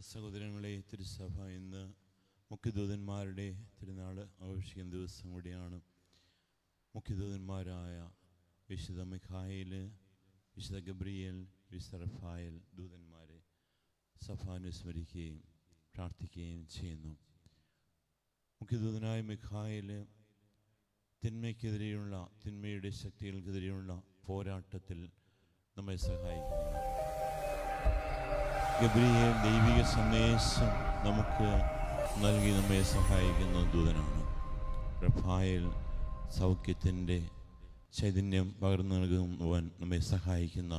സഹോദരങ്ങളെ, തിരുസഭ ഇന്ന് മുഖ്യദൂതന്മാരുടെ തിരുനാൾ ആഘോഷിക്കുന്ന ദിവസം കൂടിയാണ്. മുഖ്യദൂതന്മാരായ വിശുദ്ധ മിഖായേൽ, വിശുദ്ധ ഗബ്രിയേൽ, വിശുദ്ധ റഫായേൽ ദൂതന്മാരെ സഭ അനുസ്മരിക്കുകയും പ്രാർത്ഥിക്കുകയും ചെയ്യുന്നു. മുഖ്യദൂതനായ മിഖായേൽ തിന്മയുടെ ശക്തികൾക്കെതിരെയുള്ള പോരാട്ടത്തിൽ നമ്മെ സഹായിക്കുന്നു. ഗബ്രിയേൽ ദൈവിക സന്ദേശം നമുക്ക് നൽകി നമ്മെ സഹായിക്കുന്ന ദൂതനാണ്. റഫായേൽ സൗഖ്യത്തിൻ്റെ ചൈതന്യം പകർന്നു നൽകുവാൻ നമ്മെ സഹായിക്കുന്ന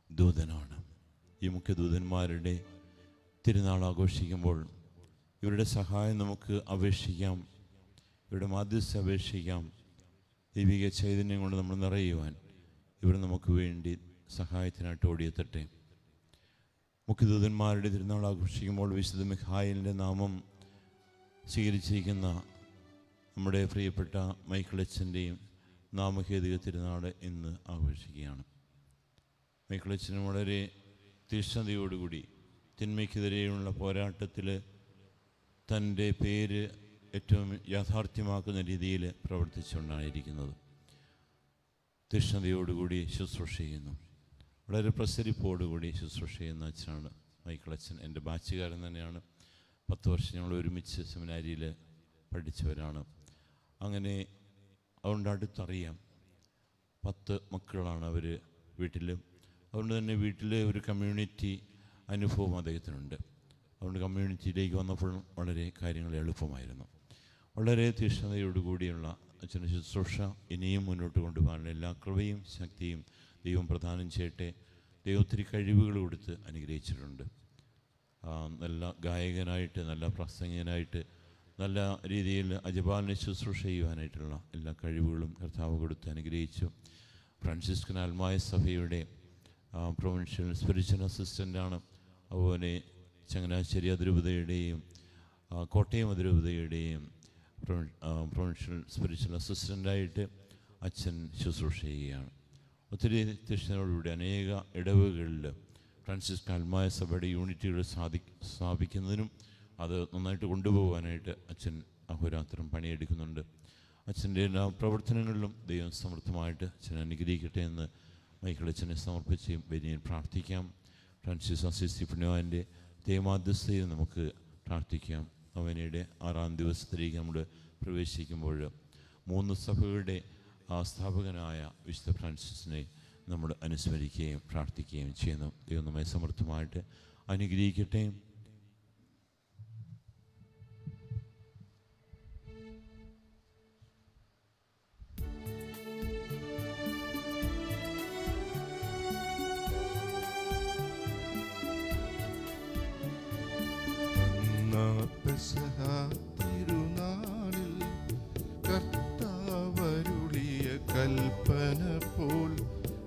ദൂതനാണ്. ഈ മുഖ്യദൂതന്മാരുടെ തിരുനാൾ ആഘോഷിക്കുമ്പോൾ ഇവരുടെ സഹായം നമുക്ക് അപേക്ഷിക്കാം, ഇവരുടെ മാധ്യസ്ഥ അപേക്ഷിക്കാം. ദൈവിക ചൈതന്യം കൊണ്ട് നമ്മൾ നിറയുവാൻ ഇവർ നമുക്ക് വേണ്ടി സഹായത്തിനായിട്ട് ഓടിയെത്തട്ടെ. മുഖ്യദൂതന്മാരുടെ തിരുനാൾ ആഘോഷിക്കുമ്പോൾ വിശുദ്ധ മിഖായേലിൻ്റെ നാമം സ്വീകരിച്ചിരിക്കുന്ന നമ്മുടെ പ്രിയപ്പെട്ട മൈക്കിളച്ചൻ്റെയും നാമഹേതുക തിരുനാൾ ഇന്ന് ആഘോഷിക്കുകയാണ്. മൈക്കിളച്ചന് വളരെ തീക്ഷ്ണതയോടുകൂടി തിന്മയ്ക്കെതിരെയുള്ള പോരാട്ടത്തിൽ തൻ്റെ പേര് ഏറ്റവും യാഥാർത്ഥ്യമാക്കുന്ന രീതിയിൽ പ്രവർത്തിച്ചുകൊണ്ടായിരിക്കുന്നത്. തീക്ഷ്ണതയോടുകൂടി ശുശ്രൂഷ ചെയ്യുന്നു. വളരെ പ്രസരിപ്പോടുകൂടി ശുശ്രൂഷ ചെയ്യുന്ന അച്ഛനാണ് മൈക്കിളച്ചൻ. എൻ്റെ ബാച്ചുകാരൻ തന്നെയാണ്. 10 വർഷം ഞങ്ങൾ ഒരുമിച്ച് സെമിനാരിയിൽ പഠിച്ചവരാണ്. അങ്ങനെ അതുകൊണ്ട് അടുത്തറിയാം. 10 മക്കളാണ് അവർ വീട്ടിൽ. അതുകൊണ്ട് തന്നെ വീട്ടിലെ ഒരു കമ്മ്യൂണിറ്റി അനുഭവം അദ്ദേഹത്തിനുണ്ട്. അതുകൊണ്ട് കമ്മ്യൂണിറ്റിയിലേക്ക് വന്നപ്പോൾ വളരെ കാര്യങ്ങൾ എളുപ്പമായിരുന്നു. വളരെ തീക്ഷ്ണതയോടുകൂടിയുള്ള അച്ഛൻ്റെ ശുശ്രൂഷ ഇനിയും മുന്നോട്ട് കൊണ്ടുപോകാനുള്ള എല്ലാ കൃപയും ശക്തിയും ദൈവം പ്രദാനം ചെയ്യട്ടെ. ദൈവം ഒത്തിരി കഴിവുകൾ കൊടുത്ത് അനുഗ്രഹിച്ചിട്ടുണ്ട്. നല്ല ഗായകനായിട്ട്, നല്ല പ്രസംഗനായിട്ട്, നല്ല രീതിയിൽ അജപാലിനെ ശുശ്രൂഷ ചെയ്യുവാനായിട്ടുള്ള എല്ലാ കഴിവുകളും കർത്താവ് കൊടുത്ത് അനുഗ്രഹിച്ചു. ഫ്രാൻസിസ്കൻ ആത്മായ സഭയുടെ പ്രൊവിൻഷ്യൽ സ്പിരിച്വൽ അസിസ്റ്റൻ്റാണ്. അതുപോലെ ചങ്ങനാശ്ശേരി അതിരൂപതയുടെയും കോട്ടയം അതിരൂപതയുടെയും പ്രൊവിൻഷ്യൽ സ്പിരിച്വൽ അസിസ്റ്റൻ്റായിട്ട് അച്ഛൻ ശുശ്രൂഷ ചെയ്യുകയാണ്. ഒത്തിരി തീക്ഷ്ണതയോടുകൂടി അനേക ഇടവുകളിൽ ഫ്രാൻസിസ്കൻ ആത്മായ സഭയുടെ യൂണിറ്റുകൾ സ്ഥാപിക്കുന്നതിനും അത് നന്നായിട്ട് കൊണ്ടുപോകാനായിട്ട് അച്ഛൻ അഹോരാത്രം പണിയെടുക്കുന്നുണ്ട്. അച്ഛൻ്റെ എല്ലാ പ്രവർത്തനങ്ങളിലും ദൈവം സമൃദ്ധമായിട്ട് അച്ഛനെ അനുഗ്രഹിക്കട്ടെ എന്ന് മൈക്കിളച്ചനെ സമർപ്പിച്ച് ബലിയിൽ പ്രാർത്ഥിക്കാം. ഫ്രാൻസിസ് അസിസി പുണ്യവാൻ്റെ ദൈവമാധ്യസ്ഥയിൽ നമുക്ക് പ്രാർത്ഥിക്കാം. നൊവേനയുടെ 6ാം ദിവസത്തിലേക്ക് നമ്മൾ പ്രവേശിക്കുമ്പോൾ 3 സഭകളുടെ സ്ഥാപകനായ വിശുദ്ധ ഫ്രാൻസിസിനെ നമ്മൾ അനുസ്മരിക്കുകയും പ്രാർത്ഥിക്കുകയും ചെയ്യുന്നു. ദൈവം നമ്മെ സമൃദ്ധമായിട്ട് അനുഗ്രഹിക്കട്ടെ. തിരുനാളിൽ കർത്താവരുളിയ കൽപ്പന പോൽ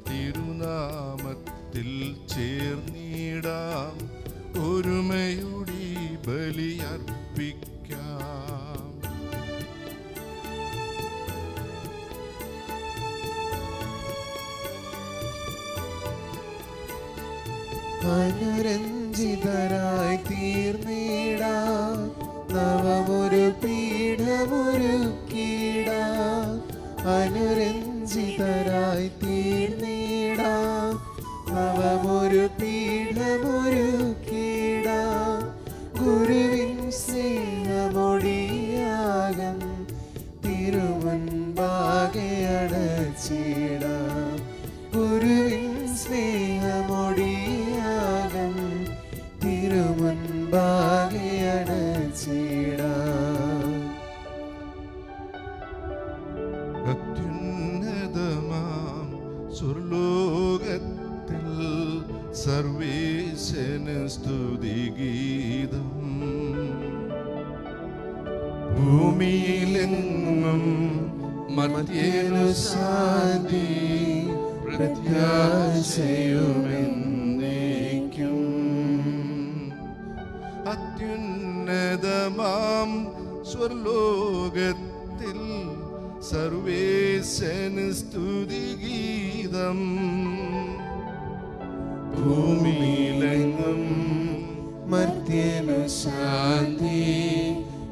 തിരുനാമത്തിൽ ചേർന്നിടാം, ഒരുമയോടെ ബലിയർപ്പിക്കാം. അനുരഞ്ജിതരായി തീർന്നിടാം, നവമൊരു പീഠമൊരുക്കിടാം. അനുരഞ്ജിതരായി തീർന്നിടാം, നവമൊരു പീഠമൊരുക്കിടാം. ഗുരുവിൻ സ്നേഹമൊടിയാകം തിരുമുൻപാകെ അടച്ചിടാം. ഗുരുവിൻ സ്നേഹമൊടിയാകം തിരുമുൻപാകെ അടച്ചിടാം. അത്യുന്നതമാം സ്വർലോകത്തിൽ സർവേശന് സ്തുതിഗീതം, ഭൂമിയിലെങ്ങും മർത്യനു ശാന്തി പ്രത്യാശയുമെന്നേക്കും. അത്യുന്നതമാം സ്വർലോകത്തിൽ സർവേശന് സ്തുതിഗീതം, ഭൂമിയിലെങ്ങും മർത്യനു ശാന്തി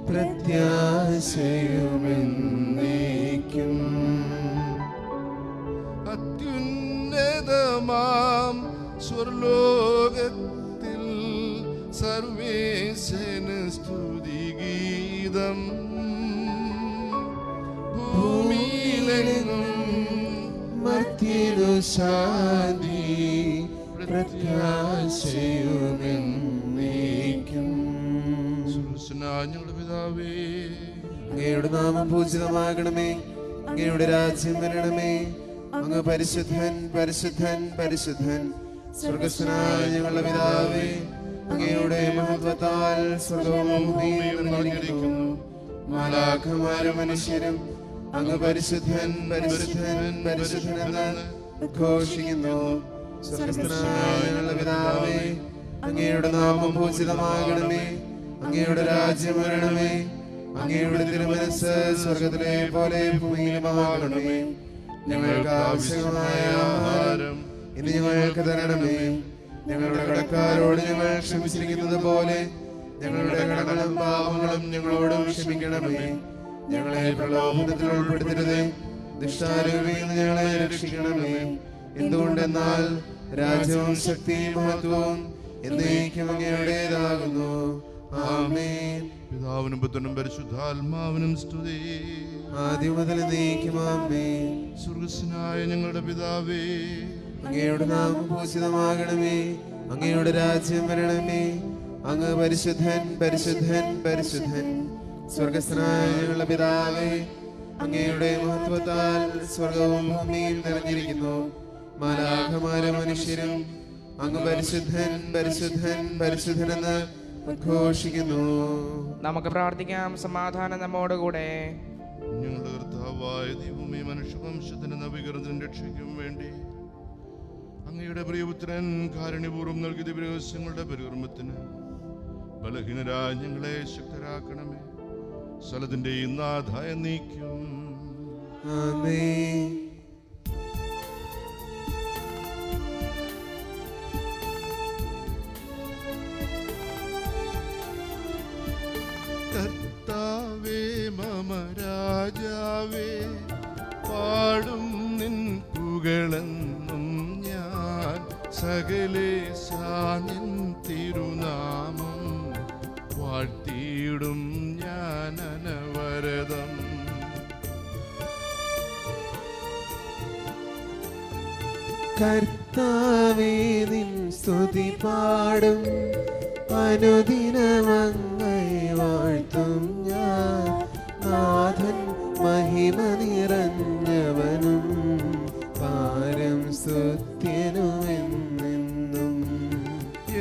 പ്രത്യാശയുമെന്നേക്കും. അത്യുന്നതമാം സ്വർലോകത്തിൽ സർവേശന് സ്തുതിഗീതം. ഭൂമിയിലെങ്ങും മർത്യനു ശാന്തി പ്രത്യാശയുമെന്നേക്കും. ഞങ്ങളുടെ പിതാവേ, അങ്ങയുടെ നാമം പൂജിതമാകണമേ. അങ്ങയുടെ രാജ്യം വരണമേ. അങ്ങ് പരിശുദ്ധൻ പരിശുദ്ധൻ പരിശുദ്ധൻ. സ്വർഗ്ഗസ്ഥനായ ഞങ്ങളുടെ പിതാവേ, അങ്ങയുടെ മഹത്വത്താൽ സ്വർഗ്ഗവും ഭൂമിയും നിറഞ്ഞിരിക്കുന്നു. മാലാഖമാരും മനുഷ്യരും അങ്ങ് പരിശുദ്ധൻ പരിശുദ്ധൻ പരിശുദ്ധൻ എന്ന് ഉദ്ഘോഷിക്കുന്നു. സ്വർഗ്ഗസ്ഥനായ ഞങ്ങളുടെ പിതാവേ, അങ്ങയുടെ നാമം പൂജിതമാകണമേ. അങ്ങയുടെ രാജ്യം വരണമേ. അങ്ങയുടെ തിരുമനസ്സ് സ്വർഗ്ഗത്തിലെ പോലെ ഭൂമിയിലുമാകണമേ. ഞങ്ങൾക്ക് ആവശ്യമായ ആഹാരം ഇന്ന് ഞങ്ങൾക്ക് തരണമേ. ഞങ്ങളുടെ കടക്കാരോട് ഞങ്ങൾ ക്ഷമിച്ചിരിക്കുന്നത് പോലെ ഞങ്ങളുടെ കടങ്ങളും പാപങ്ങളും ഞങ്ങളോടും ക്ഷമിക്കണമേ. ഞങ്ങളെ പ്രലോഭനത്തിൽ ഉൾപ്പെടുത്തരുതേ, ദുഷ്ടാരൂപിയിൽ നിന്ന് ഞങ്ങളെ രക്ഷിക്കണമേ. എന്തുകൊണ്ടെന്നാൽ രാജ്യവും ശക്തിയും മഹത്വവും എന്നേക്കും അങ്ങയുടേതാകുന്നു. ആമേൻ. പിതാവിനും പുത്രനും പരിശുദ്ധാത്മാവിനും സ്തുതി. ആദ്യം മുതൽ എന്നേക്കും ആമേൻ. സ്വർഗ്ഗസ്ഥനായ ഞങ്ങളുടെ പിതാവേ, അങ്ങയുടെ നാമം പൂജിതമാകണമേ. അങ്ങയുടെ രാജ്യം വരണമേ. അങ്ങ് പരിശുദ്ധൻ പരിശുദ്ധൻ പരിശുദ്ധൻ. സ്വർഗ്ഗസ്ഥനായ ഞങ്ങളുടെ പിതാവേ, അങ്ങയുടെ മഹത്വത്താൽ സ്വർഗവും ഭൂമിയും നിറഞ്ഞിരിക്കുന്നു. മാലാഖമാരും മനുഷ്യരും അങ്ങ് പരിശുദ്ധൻ പരിശുദ്ധൻ പരിശുദ്ധൻ എന്ന് ഉദ്ഘോഷിക്കുന്നു. നമുക്ക് പ്രാർത്ഥിക്കാം. സമാധാനം നമ്മോടുകൂടെ. ഞങ്ങളുടെ കർത്താവായ ദൈവമേ, മനുഷ്യവംശത്തിന്റെ നവീകരണത്തിനും രക്ഷയ്ക്കും വേണ്ടി അങ്ങയുടെ പ്രിയപുത്രൻ കാരുണ്യപൂർവ്വം നൽകിയ ദിവസങ്ങളുടെ പരികർമ്മത്തിന് ബലഹീനരായ ഞങ്ങളെ ശക്തരാക്കണമേ. സ്ഥലത്തിന്റെ നാഥായ നീക്കും. ആമേൻ. കർത്താവേ മമ രാജാവേ, പാടും നിൻ പുകളെന്നും ഞാൻ. സകലേശാ നിൻ തിരുനാമം വാഴ്ത്തിയിടും ഞാൻ അനവരതം. കർത്താവേ നിൻ സ്തുതി പാടും. അനുദിനമങ്ങയെ വാഴ്ത്തും ഞാൻ. നാഥൻ മഹിമ നിറഞ്ഞവനും പാരം സ്തുത്യനുമെന്നെന്നും.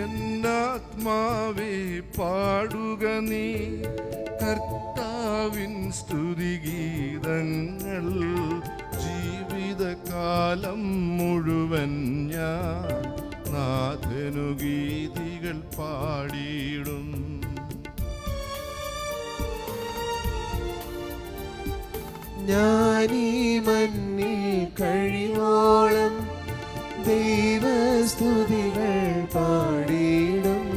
എന്നാത്മാവേ പാടുക നീ കർത്താവിൻ സ്തുതിഗീതങ്ങൾ. ജീവിതകാലം മുഴുവൻ ഞാൻ നാഥനു ഗീതികൾ പാടിയിടും. ഞാനീ മണ്ണിൽ കഴിവോളം ദൈവസ്തുതികൾ പാടിയിടും.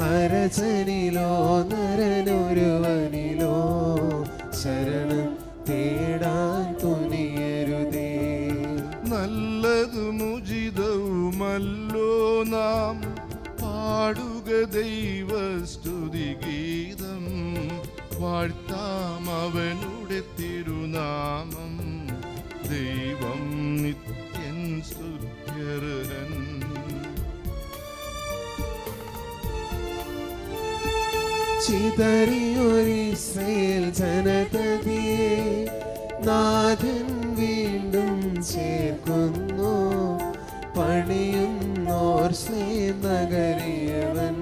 അരചനിലോ നരനൊരുവനിലോ ശരണം തേടാൻ തുനിയരുതേ. നല്ലതും ഉചിതവുമല്ലോ നാം പാടുക ദൈവസ്തുതിഗീതം. വാഴ്ത്താം അവനുടെ തിരുനാമം. ദൈവം നിത്യൻ സ്തുത്യർഹൻ. ചിതറിയൊരിസ്രയേൽ ജനതയെ നാഥൻ വീണ്ടും ചേർക്കുന്നു. പണിയുന്നോർ സ്നേഹ നഗരിയവൻ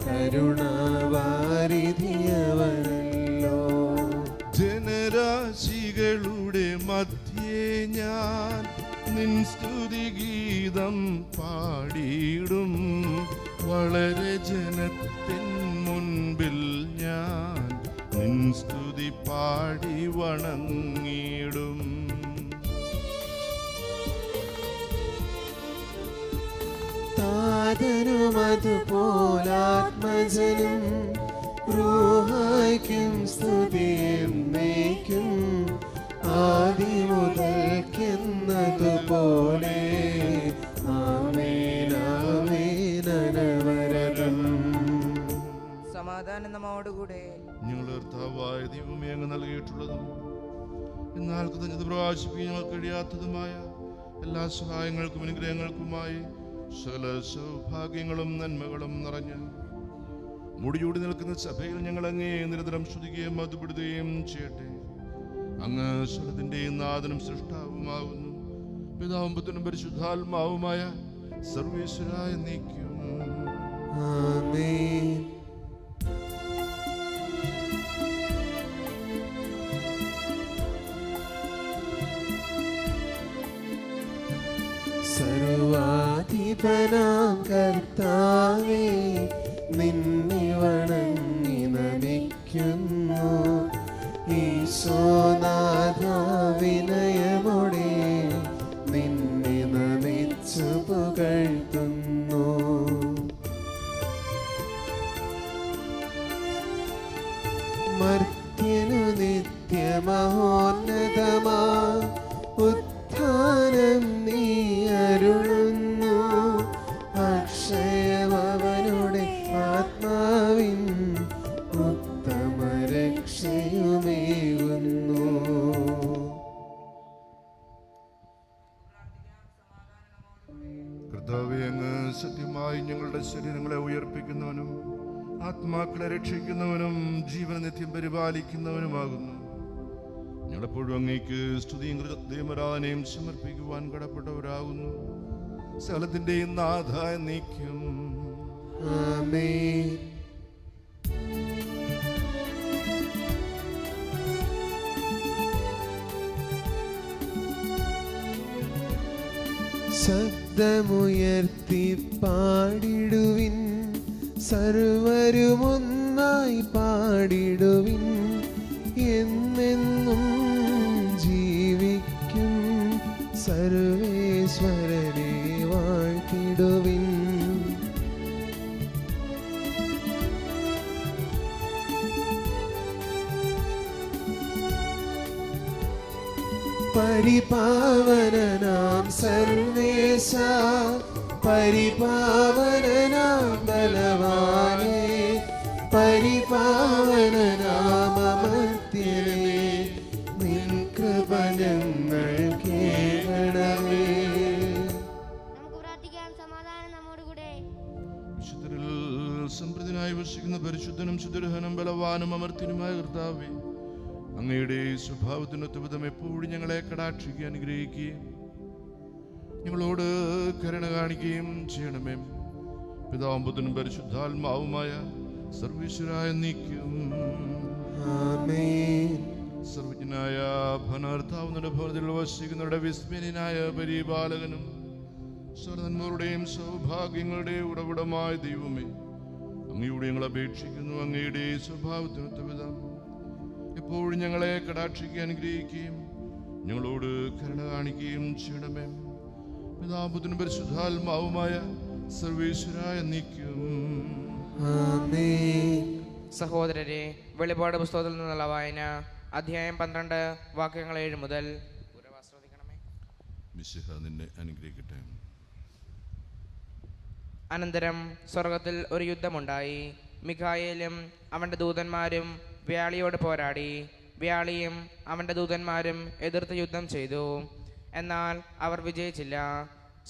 കരുണാവാരിധിയവനല്ലോ. ജനരാശികളുടെ മധ്യേ ഞാൻ നിൻ സ്തുതിഗീതം പാടിയിടും. വളരെ ജനത്തിൻ മുൻപിൽ ഞാൻ നിൻ സ്തുതി പാടി വണങ്ങിടും. താതനും അതുപോലാത്മജനും റൂഹായ്ക്കും സ്തുതിയെന്നേക്കും ആദിമുതൽക്കെന്നതുപോലെ ആമേൻ ആമേൻ അനവരതം. സമാധാനം നമ്മോടുകൂടെ. ഞങ്ങൾ കർത്താവായ ദൈവമേ അങ്ങ് നൽകിയിട്ടുള്ളതും എന്നാൽ കൃതജ്ഞത പ്രകാശിപ്പിക്കാൻ ഞങ്ങൾക്ക് കഴിയാത്തതുമായ എല്ലാ സഹായങ്ങൾക്കും അനുഗ്രഹങ്ങൾക്കുമായി സകല സൗഭാഗ്യങ്ങളും നന്മകളും നിറഞ്ഞ് മുടിയൂടി നിൽക്കുന്ന സഭയിൽ ഞങ്ങൾ അങ്ങേ നിരന്തരം സ്തുതിക്കുകയും മധുപ്പെടുത്തുകയും ചെയ്യട്ടെ. അങ്ങ് സ്വലത്തിന്റെയും നാഥനും സൃഷ്ടാവുമാകുന്നു. പിതാവും പുത്രനും പരിശുദ്ധാത്മാവുമായ സർവേശ്വരായ നീക്കും. ആമേൻ. സർവാധിപനാം കർത്താവേ, നിന്നെ വണങ്ങി നമിക്കുന്നു. ഈശോനാഥ വിനയമോടെ നിന്നെ നമിച്ചു പുകഴ്ത്തുന്നു. മർത്യനു നിത്യമഹോന്നതമാ ഉത്ഥാനം നീ അരുളുന്നു. അക്ഷയമവനുടെ ആത്മാവിൻ ഉത്തമ രക്ഷയുമേകുന്നു. കർത്താവേ, അങ്ങ് സത്യമായി ഞങ്ങളുടെ ശരീരങ്ങളെ ഉയർപ്പിക്കുന്നവനും ആത്മാക്കളെ രക്ഷിക്കുന്നവനും ജീവന നിത്യം പരിപാലിക്കുന്നവനുമാകുന്നു. ഞങ്ങളെപ്പോഴും അങ്ങേക്ക് സ്തുതിയും ദൈവരാധനയും സമർപ്പിക്കുവാൻ കടപ്പെട്ടവരാകുന്നു. സകലത്തിന്റെയും നാഥായ നീക്കും. ആമേൻ. ശബ്ദമുയർത്തി പാടിടുവിൻ, സർവരുമൊന്നായി പാടിടുവിൻ. എന്നെന്നും ജീവിക്കും സർവേശ്വരനെ വാഴ്ത്തിടുവിൻ. പരിപാവനനാം സർവേശ, പരിപാവനനാം ബലവാനേ, പരിപാവനനാം അമർത്യനേ, നിൻ കൃപ ഞങ്ങൾ കേൾക്കണമേ. നമുക്ക് പ്രാർത്ഥിക്കാം. സമാധാനം നമ്മോടുകൂടെ. വിശുദ്ധരിൽ സംപ്രീതനായി വസിക്കുന്ന പരിശുദ്ധനും സുദൃഢനും ബലവാനും അമർത്യനുമായ കർത്താവേ, അങ്ങയുടെ സ്വഭാവത്തിനൊത്ത വിധം എപ്പോഴും ഞങ്ങളെ കടാക്ഷിക്കുകയും അനുഗ്രഹിക്കുകയും ഞങ്ങളോട് കരുണ കാണിക്കുകയും ചെയ്യണമേ. പിതാവും പുത്രനും പരിശുദ്ധാത്മാവുമായ സർവീശ്വരായ നീക്കും. ആമേൻ. സർവജ്ഞനായ ഭനർത്താവുന്നവരുടെ ഭവനത്തിൽ വസിക്കുന്നവരുടെ വിസ്മയനായ പരിപാലകനും സർവ്വനന്മകളുടെയും സൗഭാഗ്യങ്ങളുടെയും ഉറവിടമായ ദൈവമേ, അങ്ങയോട് ഞങ്ങൾ അപേക്ഷിക്കുന്നു. അങ്ങയുടെ സ്വഭാവത്തിനൊത്ത വിധം എപ്പോഴും ഞങ്ങളെ കടാക്ഷിക്കുകയും അനുഗ്രഹിക്കുകയും ഞങ്ങളോട് കരുണ കാണിക്കുകയും ചെയ്യണമേ. പിതാപുത്രനും പരിശുദ്ധാത്മാവുമായ സർവേശ്വരായ നീക്കും. ആമേൻ. സഹോദരരെ, വെളിപാട് പുസ്തകത്തിൽ നിന്നുള്ള വായന അധ്യായം 12 വാക്യങ്ങൾ 7 മുതൽ. ശ്രദ്ധിക്കണമേ. മിശിഹ നിന്നെ അനുഗ്രഹിക്കട്ടെ. അനന്തരം സ്വർഗത്തിൽ ഒരു യുദ്ധമുണ്ടായി. മിഖായേലും അവൻ്റെ ദൂതന്മാരും വ്യാളിയോട് പോരാടി. വ്യാളിയും അവൻ്റെ ദൂതന്മാരും എതിർത്ത് യുദ്ധം ചെയ്തു. എന്നാൽ അവർ വിജയിച്ചില്ല.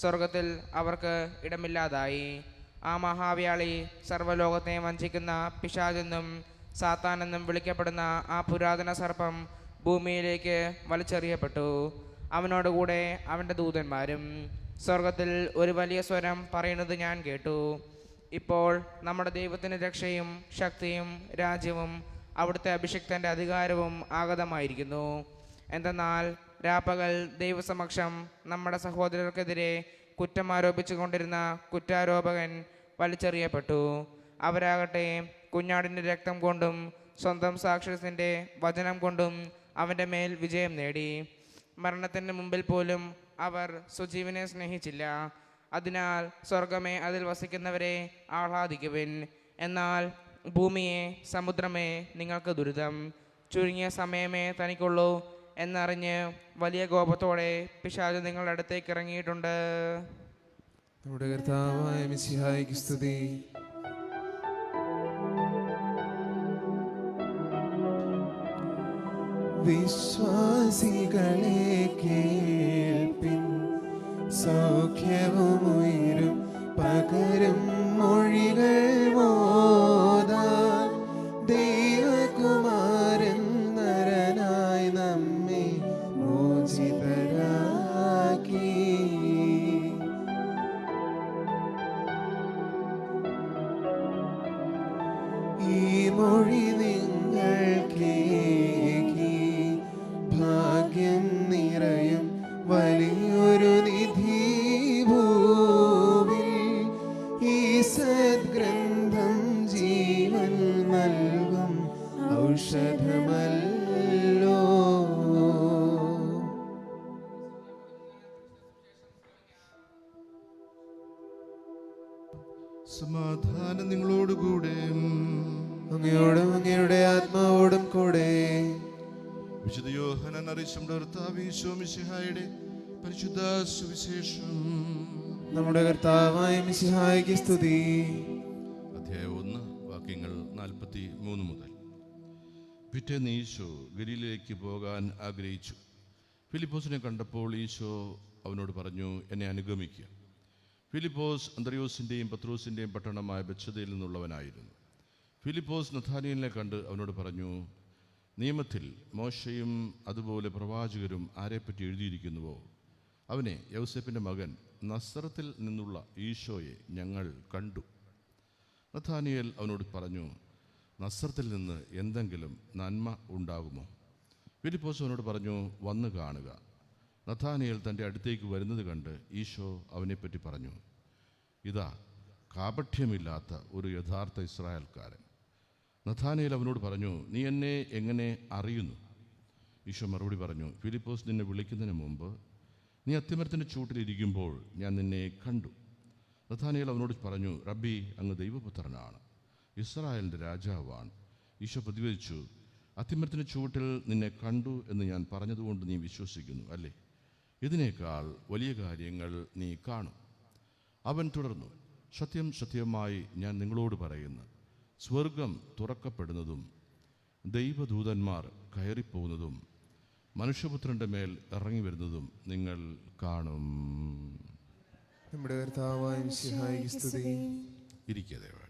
സ്വർഗത്തിൽ അവർക്ക് ഇടമില്ലാതായി. ആ മഹാവ്യാളി സർവ്വലോകത്തെ വഞ്ചിക്കുന്ന പിശാചെന്നും സാത്താനെന്നും വിളിക്കപ്പെടുന്ന ആ പുരാതന സർപ്പം ഭൂമിയിലേക്ക് വലിച്ചെറിയപ്പെട്ടു. അവനോടുകൂടെ അവൻ്റെ ദൂതന്മാരും. സ്വർഗത്തിൽ ഒരു വലിയ സ്വരം പറയുന്നത് ഞാൻ കേട്ടു. ഇപ്പോൾ നമ്മുടെ ദൈവത്തിൻ്റെ രക്ഷയും ശക്തിയും രാജ്യവും അവിടുത്തെ അഭിഷിക്തൻ്റെ അധികാരവും ആഗതമായിരിക്കുന്നു. എന്തെന്നാൽ രാപ്പകൽ ദൈവസമക്ഷം നമ്മുടെ സഹോദരർക്കെതിരെ കുറ്റം ആരോപിച്ചു കൊണ്ടിരുന്ന കുറ്റാരോപകൻ വലിച്ചെറിയപ്പെട്ടു. അവരാകട്ടെ കുഞ്ഞാടിൻ്റെ രക്തം കൊണ്ടും സ്വന്തം സാക്ഷ്യത്തിൻ്റെ വചനം കൊണ്ടും അവൻ്റെ മേൽ വിജയം നേടി. മരണത്തിന് മുമ്പിൽ പോലും അവർ സ്വജീവനെ സ്നേഹിച്ചില്ല. അതിനാൽ സ്വർഗമേ, അതിൽ വസിക്കുന്നവരെ ആഹ്ലാദിക്കുവിൻ. എന്നാൽ ഭൂമിയെ, സമുദ്രമേ, നിങ്ങൾക്ക് ദുരിതം. ചുരുങ്ങിയ സമയമേ തനിക്കുള്ളൂ എന്നറിഞ്ഞ് വലിയ കോപത്തോടെ പിശാച് നിങ്ങളുടെ അടുത്തേക്ക് ഇറങ്ങിയിട്ടുണ്ട്. നമ്മുടെ കർത്താവായ മിശിഹായ്ക്ക് സ്തുതി. വിശ്വാസികളെ കേൾപ്പിൻ, സൗഖ്യവും ഉയരും പകരും മൊഴികൾ മോദാൻ. ദൈവകുമാരൻ നരനായി നമ്മെ മോചിതരാക്കി. ഈ മൊഴി നിങ്ങൾ കേൾക്കി, ഭാഗ്യം നിറയും വലിയൊരു നിധി ഭൂവിൽ. ഈ സദ്ഗ്രന്ഥം ജീവൻ നൽകും ഔഷധമല്ലോ. സമാധാനം നിങ്ങളോടുകൂടെ. അങ്ങയോടും അങ്ങയുടെ ആത്മാവോടും കൂടെ. വിശുദ്ധ യോഹന്നാൻ അറിയിച്ച കർത്താവ് ഈശോ മിശിഹായുടെ പരിശുദ്ധ സുവിശേഷം. നമ്മുടെ കർത്താവായ മിശിഹായ്ക്ക് സ്തുതി. അധ്യായം 1 വാക്യങ്ങൾ 43 മുതൽ. പിറ്റേന്ന് ഈശോ ഗലീലയിലേക്ക് പോകാൻ ആഗ്രഹിച്ചു. ഫിലിപ്പോസിനെ കണ്ടപ്പോൾ ഈശോ അവനോട് പറഞ്ഞു, എന്നെ അനുഗമിക്കുക. ഫിലിപ്പോസ് അന്ത്രയോസിൻ്റെയും പത്രോസിൻ്റെയും പട്ടണമായ ബെത്സദയിൽ നിന്നുള്ളവനായിരുന്നു. ഫിലിപ്പോസ് നഥാനിയേലിനെ കണ്ട് അവനോട് പറഞ്ഞു, നിയമത്തിൽ മോശയും അതുപോലെ പ്രവാചകരും ആരെപ്പറ്റി എഴുതിയിരിക്കുന്നുവോ അവനെ, യൗസേപ്പിൻ്റെ മകൻ നസ്രത്തിൽ നിന്നുള്ള ഈശോയെ ഞങ്ങൾ കണ്ടു. നഥാനിയേൽ അവനോട് പറഞ്ഞു, നസ്രത്തിൽ നിന്ന് എന്തെങ്കിലും നന്മ ഉണ്ടാകുമോ? ഫിലിപ്പോസ് അവനോട് പറഞ്ഞു, വന്ന് കാണുക. നഥാനിയേൽ തൻ്റെ അടുത്തേക്ക് വരുന്നത് കണ്ട് ഈശോ അവനെപ്പറ്റി പറഞ്ഞു, ഇതാ കാപഠ്യമില്ലാത്ത ഒരു യഥാർത്ഥ ഇസ്രായേൽക്കാരൻ. നഥാനിയേൽ അവനോട് പറഞ്ഞു, നീ എന്നെ എങ്ങനെ അറിയുന്നു? ഈശോ മറുപടി പറഞ്ഞു, ഫിലിപ്പോസ് നിന്നെ വിളിക്കുന്നതിന് മുമ്പ് നീ അത്തിമരത്തിൻ്റെ ചൂട്ടിലിരിക്കുമ്പോൾ ഞാൻ നിന്നെ കണ്ടു. നഥാനിയേൽ അവനോട് പറഞ്ഞു, റബ്ബി, അങ്ങ് ദൈവപുത്രനാണ്, ഇസ്രായേലിൻ്റെ രാജാവാണ്. ഈശോ പ്രതിവദിച്ചു, അത്തിമരത്തിൻ്റെ ചൂട്ടിൽ നിന്നെ കണ്ടു എന്ന് ഞാൻ പറഞ്ഞതുകൊണ്ട് നീ വിശ്വസിക്കുന്നു അല്ലേ? ഇതിനേക്കാൾ വലിയ കാര്യങ്ങൾ നീ കാണും. അവൻ തുടർന്നു, സത്യം സത്യമായി ഞാൻ നിങ്ങളോട് പറയുന്നു, സ്വർഗം തുറക്കപ്പെടുന്നതും ദൈവദൂതന്മാർ കയറിപ്പോകുന്നതും മനുഷ്യപുത്രൻ്റെ മേൽ ഇറങ്ങി വരുന്നതും നിങ്ങൾ കാണും. നമ്മുടെ കർത്താവായ മിശിഹായ്ക്ക് സ്തുതി. ഇരിക്കുക ദയവായിട്ട്.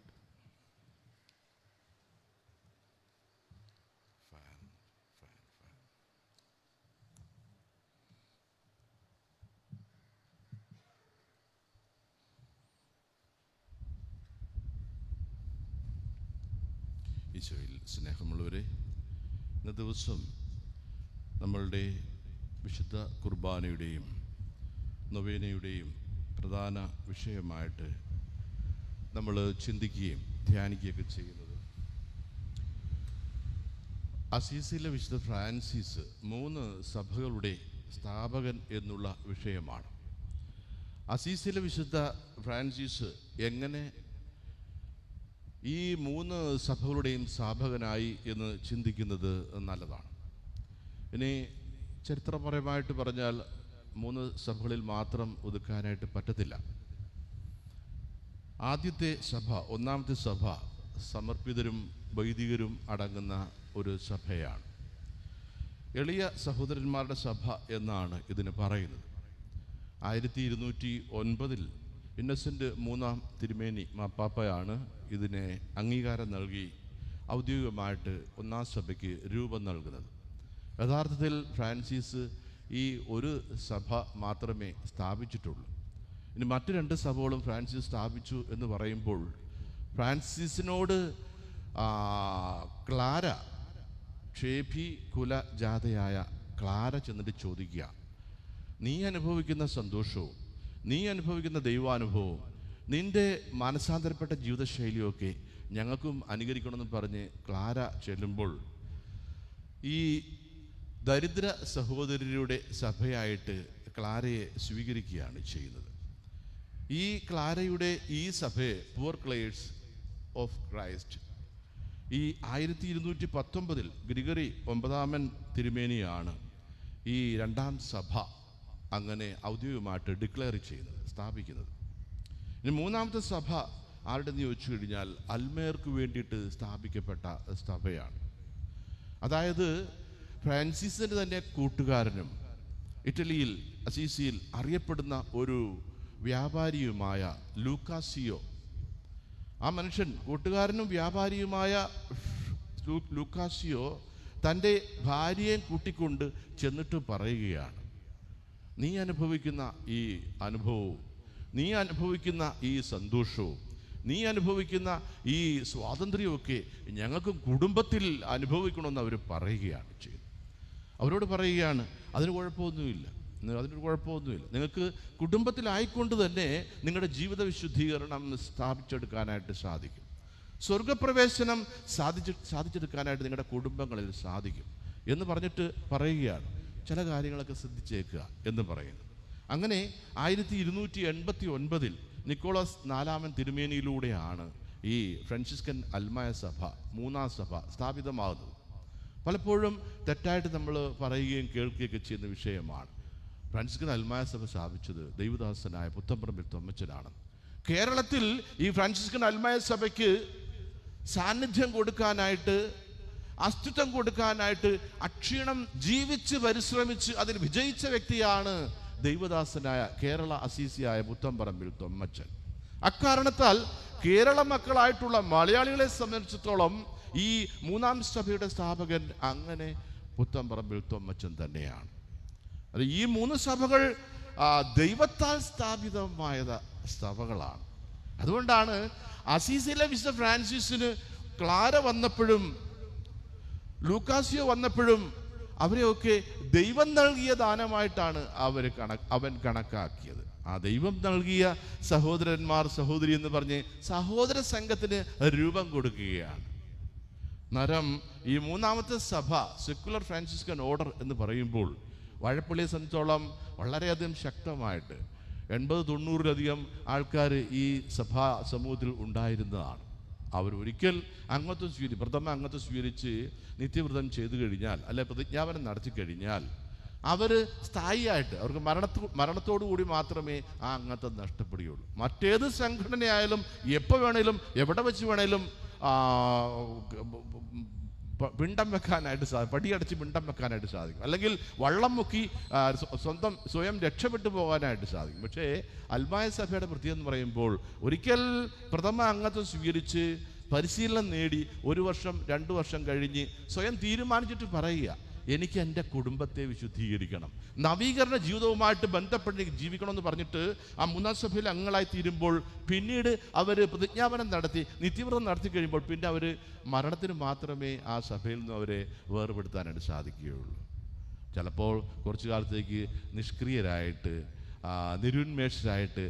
ഈശോയിൽ സ്നേഹമുള്ളവരെ, ഇന്ന ദിവസം നമ്മളുടെ വിശുദ്ധ കുർബാനയുടെയും നൊവേനയുടെയും പ്രധാന വിഷയമായിട്ട് നമ്മൾ ചിന്തിക്കുകയും ധ്യാനിക്കുകയൊക്കെ ചെയ്യുന്നത് അസീസിയിലെ വിശുദ്ധ ഫ്രാൻസിസ് 3 സഭകളുടെ സ്ഥാപകൻ എന്നുള്ള വിഷയമാണ്. അസീസിയിലെ വിശുദ്ധ ഫ്രാൻസിസ് എങ്ങനെ ഈ 3 സഭകളുടെയും സ്ഥാപകനായി എന്ന് ചിന്തിക്കുന്നത് നല്ലതാണ്. ഇനി ചരിത്രപരമായിട്ട് പറഞ്ഞാൽ 3 സഭകളിൽ മാത്രം ഒതുക്കാനായിട്ട് പറ്റത്തില്ല. ആദ്യത്തെ സഭ, ഒന്നാമത്തെ സഭ സമർപ്പിതരും വൈദികരും അടങ്ങുന്ന ഒരു സഭയാണ്. എളിയ സഹോദരന്മാരുടെ സഭ എന്നാണ് ഇതിന് പറയുന്നത്. 1209 ഇന്നസെൻ്റ് 3 തിരുമേനി മാപ്പാപ്പയാണ് ഇതിനെ അംഗീകാരം നൽകി ഔദ്യോഗികമായിട്ട് ഒന്നാം സഭയ്ക്ക് രൂപം നൽകുന്നത്. യഥാർത്ഥത്തിൽ ഫ്രാൻസിസ് ഈ ഒരു സഭ മാത്രമേ സ്ഥാപിച്ചിട്ടുള്ളൂ. ഇനി മറ്റ് 2 സഭകളും ഫ്രാൻസിസ് സ്ഥാപിച്ചു എന്ന് പറയുമ്പോൾ ഫ്രാൻസിസിനോട് ക്ലാര, ക്ഷേപി കുല ജാതയായ ക്ലാര ചെന്നിട്ട് ചോദിക്കുക, നീ അനുഭവിക്കുന്ന സന്തോഷവും നീ അനുഭവിക്കുന്ന ദൈവാനുഭവവും നിൻ്റെ മാനസാന്തരപ്പെട്ട ജീവിതശൈലിയൊക്കെ ഞങ്ങൾക്കും അനുകരിക്കണമെന്ന് പറഞ്ഞ് ക്ലാര ചെല്ലുമ്പോൾ ഈ ദരിദ്ര സഹോദരരുടെ സഭയായിട്ട് ക്ലാരയെ സ്വീകരിക്കുകയാണ് ചെയ്യുന്നത്. ഈ ക്ലാരയുടെ ഈ സഭയെ പൂർ ക്ലേഴ്സ് ഓഫ് ക്രൈസ്റ്റ് ഈ 1219 ഗ്രിഗറി 9 തിരുമേനിയാണ് ഈ രണ്ടാം സഭ അങ്ങനെ ഔദ്യോഗികമായിട്ട് ഡിക്ലെയർ ചെയ്യുന്നത്, സ്ഥാപിക്കുന്നത്. ഇനി മൂന്നാമത്തെ സഭ ആരുടെ എന്ന് ചോദിച്ചു കഴിഞ്ഞാൽ അൽമേർക്ക് വേണ്ടിയിട്ട് സ്ഥാപിക്കപ്പെട്ട സഭയാണ്. അതായത് ഫ്രാൻസിസിൻ്റെ തന്നെ കൂട്ടുകാരനും ഇറ്റലിയിൽ അസീസിയിൽ അറിയപ്പെടുന്ന ഒരു വ്യാപാരിയുമായ ലൂക്കാസിയോ, ആ മനുഷ്യൻ കൂട്ടുകാരനും വ്യാപാരിയുമായ ലൂക്കാസിയോ തൻ്റെ ഭാര്യയെ കൂട്ടിക്കൊണ്ട് ചെന്നിട്ട് പറയുകയാണ്, നീ അനുഭവിക്കുന്ന ഈ അനുഭവവും നീ അനുഭവിക്കുന്ന ഈ സന്തോഷവും നീ അനുഭവിക്കുന്ന ഈ സ്വാതന്ത്ര്യമൊക്കെ ഞങ്ങൾക്ക് കുടുംബത്തിൽ അനുഭവിക്കണമെന്ന് അവർ പറയുകയാണ് ചെയ്യുന്നത്. അവരോട് പറയുകയാണ് അതിന് കുഴപ്പമൊന്നുമില്ല, നിങ്ങൾക്ക് കുടുംബത്തിലായിക്കൊണ്ട് തന്നെ നിങ്ങളുടെ ജീവിത വിശുദ്ധീകരണം സ്ഥാപിച്ചെടുക്കാനായിട്ട് സാധിക്കും. സ്വർഗപ്രവേശനം സാധിച്ചെടുക്കാനായിട്ട് നിങ്ങളുടെ കുടുംബങ്ങളിൽ സാധിക്കും എന്ന് പറഞ്ഞിട്ട് പറയുകയാണ്. ചില കാര്യങ്ങളൊക്കെ ശ്രദ്ധിച്ചേക്കുക എന്ന് പറയുന്നു. അങ്ങനെ 1289 നിക്കോളാസ് 4 തിരുമേനിയിലൂടെയാണ് ഈ ഫ്രാൻസിസ്കൻ അൽമായ സഭ, മൂന്നാം സഭ സ്ഥാപിതമാകുന്നത്. പലപ്പോഴും തെറ്റായിട്ട് നമ്മൾ പറയുകയും കേൾക്കുകയൊക്കെ ചെയ്യുന്ന വിഷയമാണ്. ഫ്രാൻസിസ്കൻ അൽമായ സഭ സ്ഥാപിച്ചത് ദൈവദാസനായ പുത്തമ്പറമ്പിൽ തൊമ്മച്ചനാണ്. കേരളത്തിൽ ഈ ഫ്രാൻസിസ്കൻ അൽമായ സഭയ്ക്ക് സാന്നിധ്യം കൊടുക്കാനായിട്ട്, അസ്തിത്വം കൊടുക്കാനായിട്ട് അക്ഷീണം ജീവിച്ച് പരിശ്രമിച്ച് അതിൽ വിജയിച്ച വ്യക്തിയാണ് ദൈവദാസനായ കേരള അസീസിയായ പുത്തമ്പറമ്പിൽ തൊമ്മച്ചൻ. അക്കാരണത്താൽ കേരള മക്കളായിട്ടുള്ള മലയാളികളെ സംബന്ധിച്ചിടത്തോളം ഈ മൂന്നാം സഭയുടെ സ്ഥാപകൻ അങ്ങനെ പുത്തമ്പറമ്പിൽ തൊമ്മച്ചൻ തന്നെയാണ്. അത് ഈ മൂന്ന് സഭകൾ ദൈവത്താൽ സ്ഥാപിതമായ സഭകളാണ്. അതുകൊണ്ടാണ് അസീസിലെ വിശുദ്ധ ഫ്രാൻസിസിന് ക്ലാര വന്നപ്പോഴും ലൂക്കാസിയോ വന്നപ്പോഴും അവരെയൊക്കെ ദൈവം നൽകിയ ദാനമായിട്ടാണ് അവൻ കണക്കാക്കിയത്. ആ ദൈവം നൽകിയ സഹോദരന്മാർ, സഹോദരി എന്ന് പറഞ്ഞ് സഹോദര സംഘത്തിന് രൂപം കൊടുക്കുകയാണ്. നരം ഈ മൂന്നാമത്തെ സഭ സെക്കുലർ ഫ്രാൻസിസ്കൻ ഓർഡർ എന്ന് പറയുമ്പോൾ വാഴപ്പള്ളിയെ സംബന്ധിച്ചോളം വളരെയധികം ശക്തമായിട്ട് 80-90 ആൾക്കാർ ഈ സഭാ സമൂഹത്തിൽ ഉണ്ടായിരുന്നതാണ്. അവരൊരിക്കൽ പ്രഥമ അംഗത്വം സ്വീകരിച്ച് നിത്യവ്രതം ചെയ്തു കഴിഞ്ഞാൽ, അല്ലെ പ്രതിജ്ഞാപനം നടത്തി കഴിഞ്ഞാൽ അവർ സ്ഥായിയായിട്ട് അവർക്ക് മരണത്തോടു കൂടി മാത്രമേ ആ അംഗത്വം നഷ്ടപ്പെടുകയുള്ളൂ. മറ്റേത് സംഘടനയായാലും എപ്പോൾ വേണേലും എവിടെ വെച്ച് വേണേലും പിണ്ടം വെക്കാനായിട്ട് പടിയടച്ച് പിണ്ടം വെക്കാനായിട്ട് സാധിക്കും, അല്ലെങ്കിൽ വള്ളം മുക്കി സ്വയം രക്ഷപ്പെട്ടു പോകാനായിട്ട് സാധിക്കും. പക്ഷേ അൽമായ സഭയുടെ പ്രത്യേകത എന്ന് പറയുമ്പോൾ ഒരിക്കൽ പ്രഥമ അംഗത്വം സ്വീകരിച്ച് പരിശീലനം നേടി 1 വർഷം 2 വർഷം കഴിഞ്ഞ് സ്വയം തീരുമാനിച്ചിട്ട് പറയുക, എനിക്ക് എൻ്റെ കുടുംബത്തെ വിശുദ്ധീകരിക്കണം, നവീകരണ ജീവിതവുമായിട്ട് ബന്ധപ്പെട്ട് ജീവിക്കണമെന്ന് പറഞ്ഞിട്ട് ആ മൂന്നാം സഭയിൽ അംഗങ്ങളായി തീരുമ്പോൾ പിന്നീട് അവർ പ്രതിജ്ഞാപനം നടത്തി നിത്യവ്രതം നടത്തി കഴിയുമ്പോൾ പിന്നെ അവർ മരണത്തിന് മാത്രമേ ആ സഭയിൽ നിന്ന് അവരെ വേർപെടുത്താനായിട്ട് സാധിക്കുകയുള്ളൂ. ചിലപ്പോൾ കുറച്ചു കാലത്തേക്ക് നിഷ്ക്രിയരായിട്ട് നിരുന്മേഷരായിട്ട്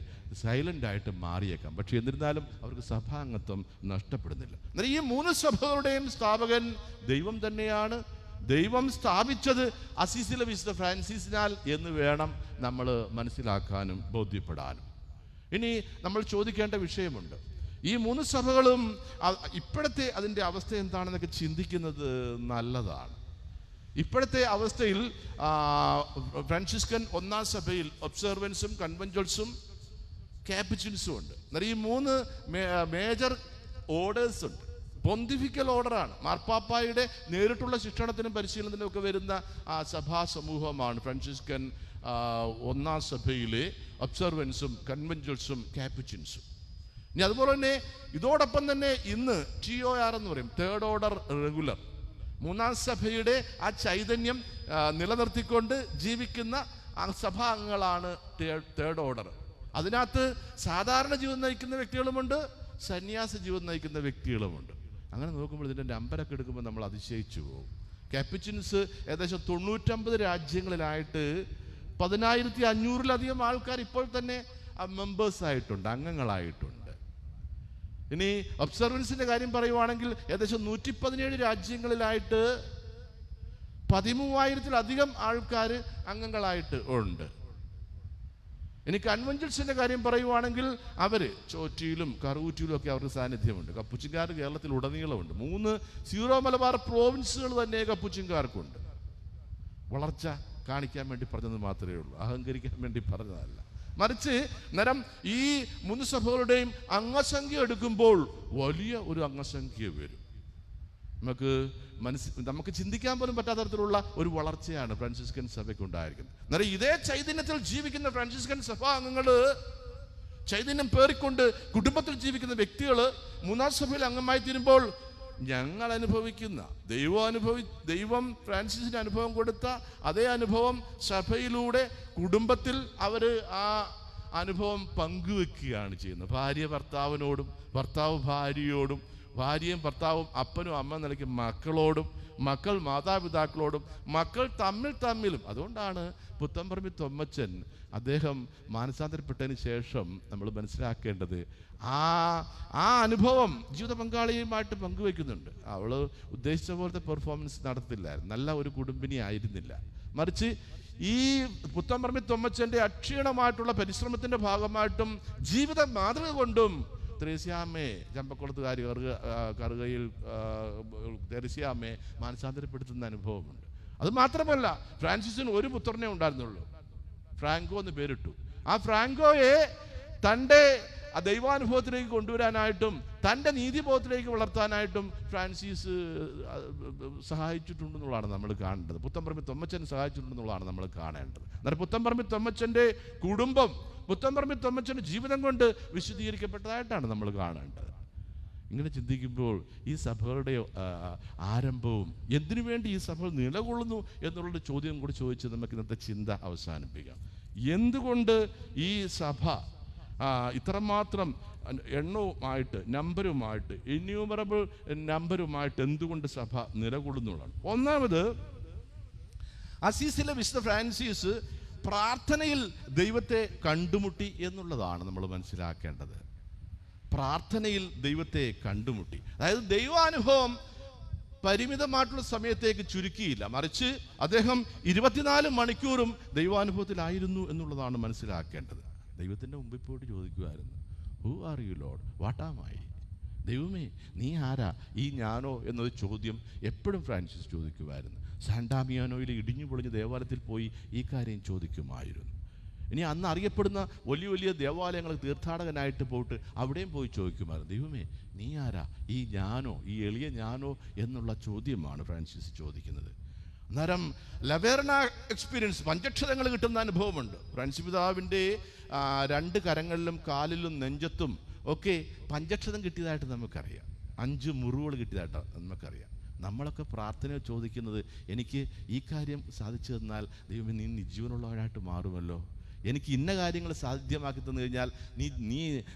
സൈലൻ്റായിട്ട് മാറിയേക്കാം. പക്ഷെ എന്നിരുന്നാലും അവർക്ക് സഭാംഗത്വം നഷ്ടപ്പെടുന്നില്ല. എന്നാൽ ഈ 3 സഭകളുടെയും സ്ഥാപകൻ ദൈവം തന്നെയാണ്. ദൈവം സ്ഥാപിച്ചത് അസീസിലെ വിശുദ്ധ ഫ്രാൻസിസിനാൽ എന്ന് വേണം നമ്മൾ മനസ്സിലാക്കാനും ബോധ്യപ്പെടാനും. ഇനി നമ്മൾ ചോദിക്കേണ്ട വിഷയമുണ്ട്, ഈ 3 സഭകളും ഇപ്പോഴത്തെ അതിൻ്റെ അവസ്ഥ എന്താണെന്നൊക്കെ ചിന്തിക്കുന്നത് നല്ലതാണ്. ഇപ്പോഴത്തെ അവസ്ഥയിൽ ഫ്രാൻസിസ്കൻ 1-ാം സഭയിൽ ഒബ്സർവൻസും കൺവെൻച്വൽസും ക്യാപ്പിച്ചിൻസും ഉണ്ട്. എന്നാൽ ഈ 3 മേജർ ഓർഡേഴ്സ് ഉണ്ട്. പൊന്തിഫിക്കൽ ഓർഡറാണ്, മാർപ്പാപ്പായുടെ നേരിട്ടുള്ള ശിക്ഷണത്തിനും പരിശീലനത്തിനും ഒക്കെ വരുന്ന സഭാ സമൂഹമാണ് ഫ്രാൻസിസ്കൻ 1-ാം സഭയിലെ ഒബ്സർവൻസും കൺവെൻച്വൽസും ക്യാപ്പിച്ചിൻസും. ഇനി അതുപോലെ തന്നെ ഇതോടൊപ്പം തന്നെ ഇന്ന് TOR എന്ന് പറയും, തേർഡ് ഓർഡർ റെഗുലർ. 3-ാം സഭയുടെ ആ ചൈതന്യം നിലനിർത്തിക്കൊണ്ട് ജീവിക്കുന്ന സഭാ അംഗങ്ങളാണ് തേർഡ് ഓർഡർ. അതിനകത്ത് സാധാരണ ജീവിതം നയിക്കുന്ന വ്യക്തികളുമുണ്ട്, സന്യാസ ജീവിതം നയിക്കുന്ന വ്യക്തികളുമുണ്ട്. അങ്ങനെ നോക്കുമ്പോൾ ഇതിൻ്റെ നമ്പരൊക്കെ എടുക്കുമ്പോൾ നമ്മൾ അതിശയിച്ചു പോകും. ക്യാപ്പിച്ചിൻസ് ഏകദേശം 99 രാജ്യങ്ങളിലായിട്ട് 10,500-ലധികം ആൾക്കാർ ഇപ്പോൾ തന്നെ മെമ്പേഴ്സായിട്ടുണ്ട്, അംഗങ്ങളായിട്ടുണ്ട്. ഇനി ഒബ്സർവൻസിൻ്റെ കാര്യം പറയുവാണെങ്കിൽ ഏകദേശം 117 രാജ്യങ്ങളിലായിട്ട് 13,000-ലധികം ആൾക്കാർ അംഗങ്ങളായിട്ട് ഉണ്ട്. ഇനി കൺവെൻഷൻസിൻ്റെ കാര്യം പറയുവാണെങ്കിൽ അവർ ചോറ്റിയിലും കറുകുറ്റിയിലും ഒക്കെ അവർക്ക് സാന്നിധ്യമുണ്ട്. കപ്പുച്ചിൻകാർ കേരളത്തിൽ ഉടനീളമുണ്ട്. 3 സീറോ മലബാർ പ്രോവിൻസുകൾ തന്നെ കപ്പുച്ചിൻകാർക്കുണ്ട്. വളർച്ച കാണിക്കാൻ വേണ്ടി പറഞ്ഞത് മാത്രമേ ഉള്ളൂ, അഹങ്കരിക്കാൻ വേണ്ടി പറഞ്ഞതല്ല. മറിച്ച് നേരം ഈ 3 സഭകളുടെയും അംഗസംഖ്യ എടുക്കുമ്പോൾ വലിയ ഒരു അംഗസംഖ്യ വരും. നമുക്ക് ചിന്തിക്കാൻ പോലും പറ്റാത്ത തരത്തിലുള്ള ഒരു വളർച്ചയാണ് ഫ്രാൻസിസ്കൻ സഭയ്ക്ക് ഉണ്ടായിരിക്കുന്നത്. അന്നേരം ഇതേ ചൈതന്യത്തിൽ ജീവിക്കുന്ന ഫ്രാൻസിസ്കൻ സഭാ അംഗങ്ങൾ, ചൈതന്യം പേറിക്കൊണ്ട് കുടുംബത്തിൽ ജീവിക്കുന്ന വ്യക്തികൾ 3-ാം സഭയിൽ അംഗമായി തീരുമ്പോൾ ഞങ്ങൾ അനുഭവിക്കുന്ന ദൈവം ഫ്രാൻസിസിന് അനുഭവം കൊടുത്ത അതേ അനുഭവം സഭയിലൂടെ കുടുംബത്തിൽ അവർ ആ അനുഭവം പങ്കുവെക്കുകയാണ് ചെയ്യുന്നത്. ഭാര്യ ഭർത്താവിനോടും, ഭർത്താവ് ഭാര്യയോടും, ഭാര്യയും ഭർത്താവും അപ്പനും അമ്മ നിലയ്ക്ക് മക്കളോടും, മക്കൾ മാതാപിതാക്കളോടും, മക്കൾ തമ്മിലും. അതുകൊണ്ടാണ് പുത്തമ്പറമ്പി തൊമ്മച്ചൻ അദ്ദേഹം മാനസാന്തരപ്പെട്ടതിന് ശേഷം നമ്മൾ മനസ്സിലാക്കേണ്ടത് ആ അനുഭവം ജീവിത പങ്കാളിയുമായിട്ട് പങ്കുവെക്കുന്നുണ്ട്. അവൾ ഉദ്ദേശിച്ച പോലത്തെ പെർഫോമൻസ് നടത്തില്ലായിരുന്നു, നല്ല ഒരു കുടുംബിനി ആയിരുന്നില്ല. മറിച്ച് ഈ പുത്തമ്പറമ്പി തൊമ്മച്ചൻ്റെ അക്ഷീണമായിട്ടുള്ള പരിശ്രമത്തിൻ്റെ ഭാഗമായിട്ടും ജീവിത മാതൃക കൊണ്ടും തെരേസ്യാമ്മയെ, ചമ്പക്കുളത്തുകാരി കറുകയിൽ തെരേസ്യാമ്മയെ മാനസാന്തരപ്പെടുത്തുന്ന അനുഭവമുണ്ട്. അത് മാത്രമല്ല, ഫ്രാൻസിസിന് ഒരു പുത്രനെ ഉണ്ടായിരുന്നുള്ളൂ, ഫ്രാങ്കോ എന്ന് പേരിട്ടു. ആ ഫ്രാങ്കോയെ തൻ്റെ ദൈവാനുഭവത്തിലേക്ക് കൊണ്ടുവരാനായിട്ടും തൻ്റെ നീതിബോധത്തിലേക്ക് വളർത്താനായിട്ടും ഫ്രാൻസിസ് സഹായിച്ചിട്ടുണ്ടെന്നുള്ളതാണ് നമ്മൾ കാണേണ്ടത്. പുത്തമ്പറമ്പി തൊമ്മച്ചൻ സഹായിച്ചിട്ടുണ്ടെന്നുള്ളതാണ് നമ്മൾ കാണേണ്ടത്. എന്നാൽ പുത്തമ്പറമ്പി തൊമ്മച്ചൻ്റെ കുടുംബം, പുത്തമ്പറമ്പി തൊമ്മച്ചൻ്റെ ജീവിതം കൊണ്ട് വിശദീകരിക്കപ്പെട്ടതായിട്ടാണ് നമ്മൾ കാണേണ്ടത്. ഇങ്ങനെ ചിന്തിക്കുമ്പോൾ ഈ സഭകളുടെ ആരംഭവും എന്തിനു വേണ്ടി ഈ സഭകൾ നിലകൊള്ളുന്നു എന്നുള്ളൊരു ചോദ്യം കൂടി ചോദിച്ച് നമുക്ക് ഇന്നത്തെ ചിന്ത അവസാനിപ്പിക്കാം. എന്തുകൊണ്ട് ഈ സഭ ഇത്രമാത്രം എണ്ണവുമായിട്ട്, നമ്പരുമായിട്ട്, ഇന്യൂമറബിൾ നമ്പരുമായിട്ട് എന്തുകൊണ്ട് സഭ നിലകൊള്ളുന്നതാണ്? ഒന്നാമത്, അസീസിലെ വിശുദ്ധ ഫ്രാൻസിസ് പ്രാർത്ഥനയിൽ ദൈവത്തെ കണ്ടുമുട്ടി എന്നുള്ളതാണ് നമ്മൾ മനസ്സിലാക്കേണ്ടത്. പ്രാർത്ഥനയിൽ ദൈവത്തെ കണ്ടുമുട്ടി. അതായത് ദൈവാനുഭവം പരിമിതമായിട്ടുള്ള സമയത്തേക്ക് ചുരുക്കിയില്ല, മറിച്ച് അദ്ദേഹം 24 മണിക്കൂറും ദൈവാനുഭവത്തിലായിരുന്നു എന്നുള്ളതാണ് മനസ്സിലാക്കേണ്ടത്. ദൈവത്തിൻ്റെ മുമ്പിൽ പോയിട്ട് ചോദിക്കുമായിരുന്നു, who are you lord, what am I? ദൈവമേ, നീ ആരാ, ഈ ഞാനോ എന്നൊരു ചോദ്യം എപ്പോഴും ഫ്രാൻസിസ് ചോദിക്കുമായിരുന്നു. സാന്റാമിയാനോയിൽ ഇടിഞ്ഞു പൊളിഞ്ഞ ദേവാലയത്തിൽ പോയി ഈ കാര്യം ചോദിക്കുമായിരുന്നു. ഇനി അന്ന് അറിയപ്പെടുന്ന വലിയ വലിയ ദേവാലയങ്ങൾ തീർത്ഥാടകനായിട്ട് പോയിട്ട് അവിടെയും പോയി ചോദിക്കുമായിരുന്നു, ദൈവമേ, നീ ആരാ, ഈ ഞാനോ, ഈ എളിയ ഞാനോ എന്നുള്ള ചോദ്യമാണ് ഫ്രാൻസിസ് ചോദിക്കുന്നത്. അന്നേരം ലവേർണ എക്സ്പീരിയൻസ്, പഞ്ചക്ഷരങ്ങൾ കിട്ടുന്ന അനുഭവമുണ്ട്. ഫ്രാൻസിസ് പിതാവിൻ്റെ 2 കരങ്ങളിലും കാലിലും നെഞ്ചത്തും ഒക്കെ പഞ്ചക്ഷരം കിട്ടിയതായിട്ട് നമുക്കറിയാം. 5 മുറിവുകൾ കിട്ടിയതായിട്ട് നമുക്കറിയാം. നമ്മളൊക്കെ പ്രാർത്ഥന ചോദിക്കുന്നത്, എനിക്ക് ഈ കാര്യം സാധിച്ചു തന്നാൽ ദൈവമേ നീ നിജീവനുള്ളവനായിട്ട് മാറുമല്ലോ, എനിക്ക് ഇന്ന കാര്യങ്ങൾ സാധ്യമാക്കി തന്നു കഴിഞ്ഞാൽ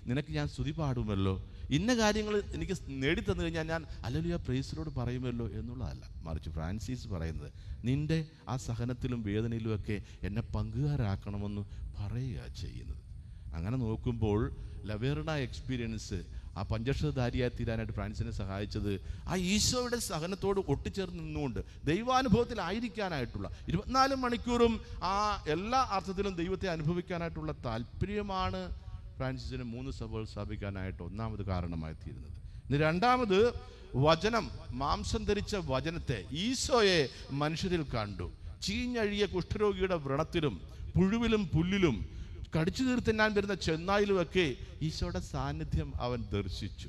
നിനക്ക് ഞാൻ സ്തുതി പാടുമല്ലോ, ഇന്ന കാര്യങ്ങൾ എനിക്ക് നേടിത്തന്നു കഴിഞ്ഞാൽ ഞാൻ ഹല്ലേലൂയ പ്രൈസിലോട് പറയുമല്ലോ എന്നുള്ളതല്ല. മറിച്ച് ഫ്രാൻസിസ് പറയുന്നത്, നിൻ്റെ ആ സഹനത്തിലും വേദനയിലുമൊക്കെ എന്നെ പങ്കുകാരാക്കണമെന്ന് പറയുക ചെയ്യുന്നത്. അങ്ങനെ നോക്കുമ്പോൾ ലവേർണ എക്സ്പീരിയൻസ് ആ പഞ്ചക്ഷരധാരിയായി തീരാനായിട്ട് ഫ്രാൻസിനെ സഹായിച്ചത് ആ ഈശോയുടെ സഹനത്തോട് ഒട്ടിച്ചേർന്ന് നിന്നുകൊണ്ട് ദൈവാനുഭവത്തിലായിരിക്കാനായിട്ടുള്ള 24 മണിക്കൂറും ആ എല്ലാ അർത്ഥത്തിലും ദൈവത്തെ അനുഭവിക്കാനായിട്ടുള്ള താല്പര്യമാണ് ഫ്രാൻസിസിന് 3 സഭകൾ സ്ഥാപിക്കാനായിട്ട് ഒന്നാമത് കാരണമായി തീരുന്നത്. ഇനി രണ്ടാമത്, വചനം, മാംസം ധരിച്ച വചനത്തെ, ഈശോയെ മനുഷ്യരിൽ കണ്ടു. ചീഞ്ഞഴിയ കുഷ്ഠരോഗിയുടെ വ്രണത്തിലും പുഴുവിലും പുല്ലിലും കടിച്ചു തീർത്തിന്നാൻ വരുന്ന ചെന്നായിലുമൊക്കെ ഈശോയുടെ സാന്നിധ്യം അവൻ ദർശിച്ചു.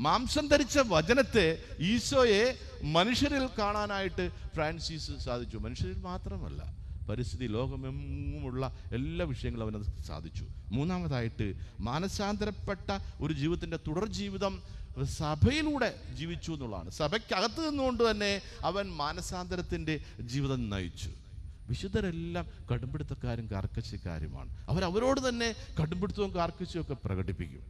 മാംസം ധരിച്ച വചനത്തെ, ഈശോയെ മനുഷ്യരിൽ കാണാനായിട്ട് ഫ്രാൻസിസ് സാധിച്ചു. മനുഷ്യരിൽ മാത്രമല്ല, പരിസ്ഥിതി, ലോകമെങ്ങുമുള്ള എല്ലാ വിഷയങ്ങളും അവനത് സാധിച്ചു. മൂന്നാമതായിട്ട്, മാനസാന്തരപ്പെട്ട ഒരു ജീവിതത്തിൻ്റെ തുടർ ജീവിതം സഭയിലൂടെ ജീവിച്ചു എന്നുള്ളതാണ്. സഭയ്ക്കകത്ത് നിന്നുകൊണ്ട് തന്നെ അവൻ മാനസാന്തരത്തിൻ്റെ ജീവിതം നയിച്ചു. വിശുദ്ധരെല്ലാം കടുംപിടുത്തക്കാരും കാർക്കശ്യക്കാരുമാണ്. അവരോട് തന്നെ കടുംപിടുത്തവും കാർക്കശ്യവും ഒക്കെ പ്രകടിപ്പിക്കും,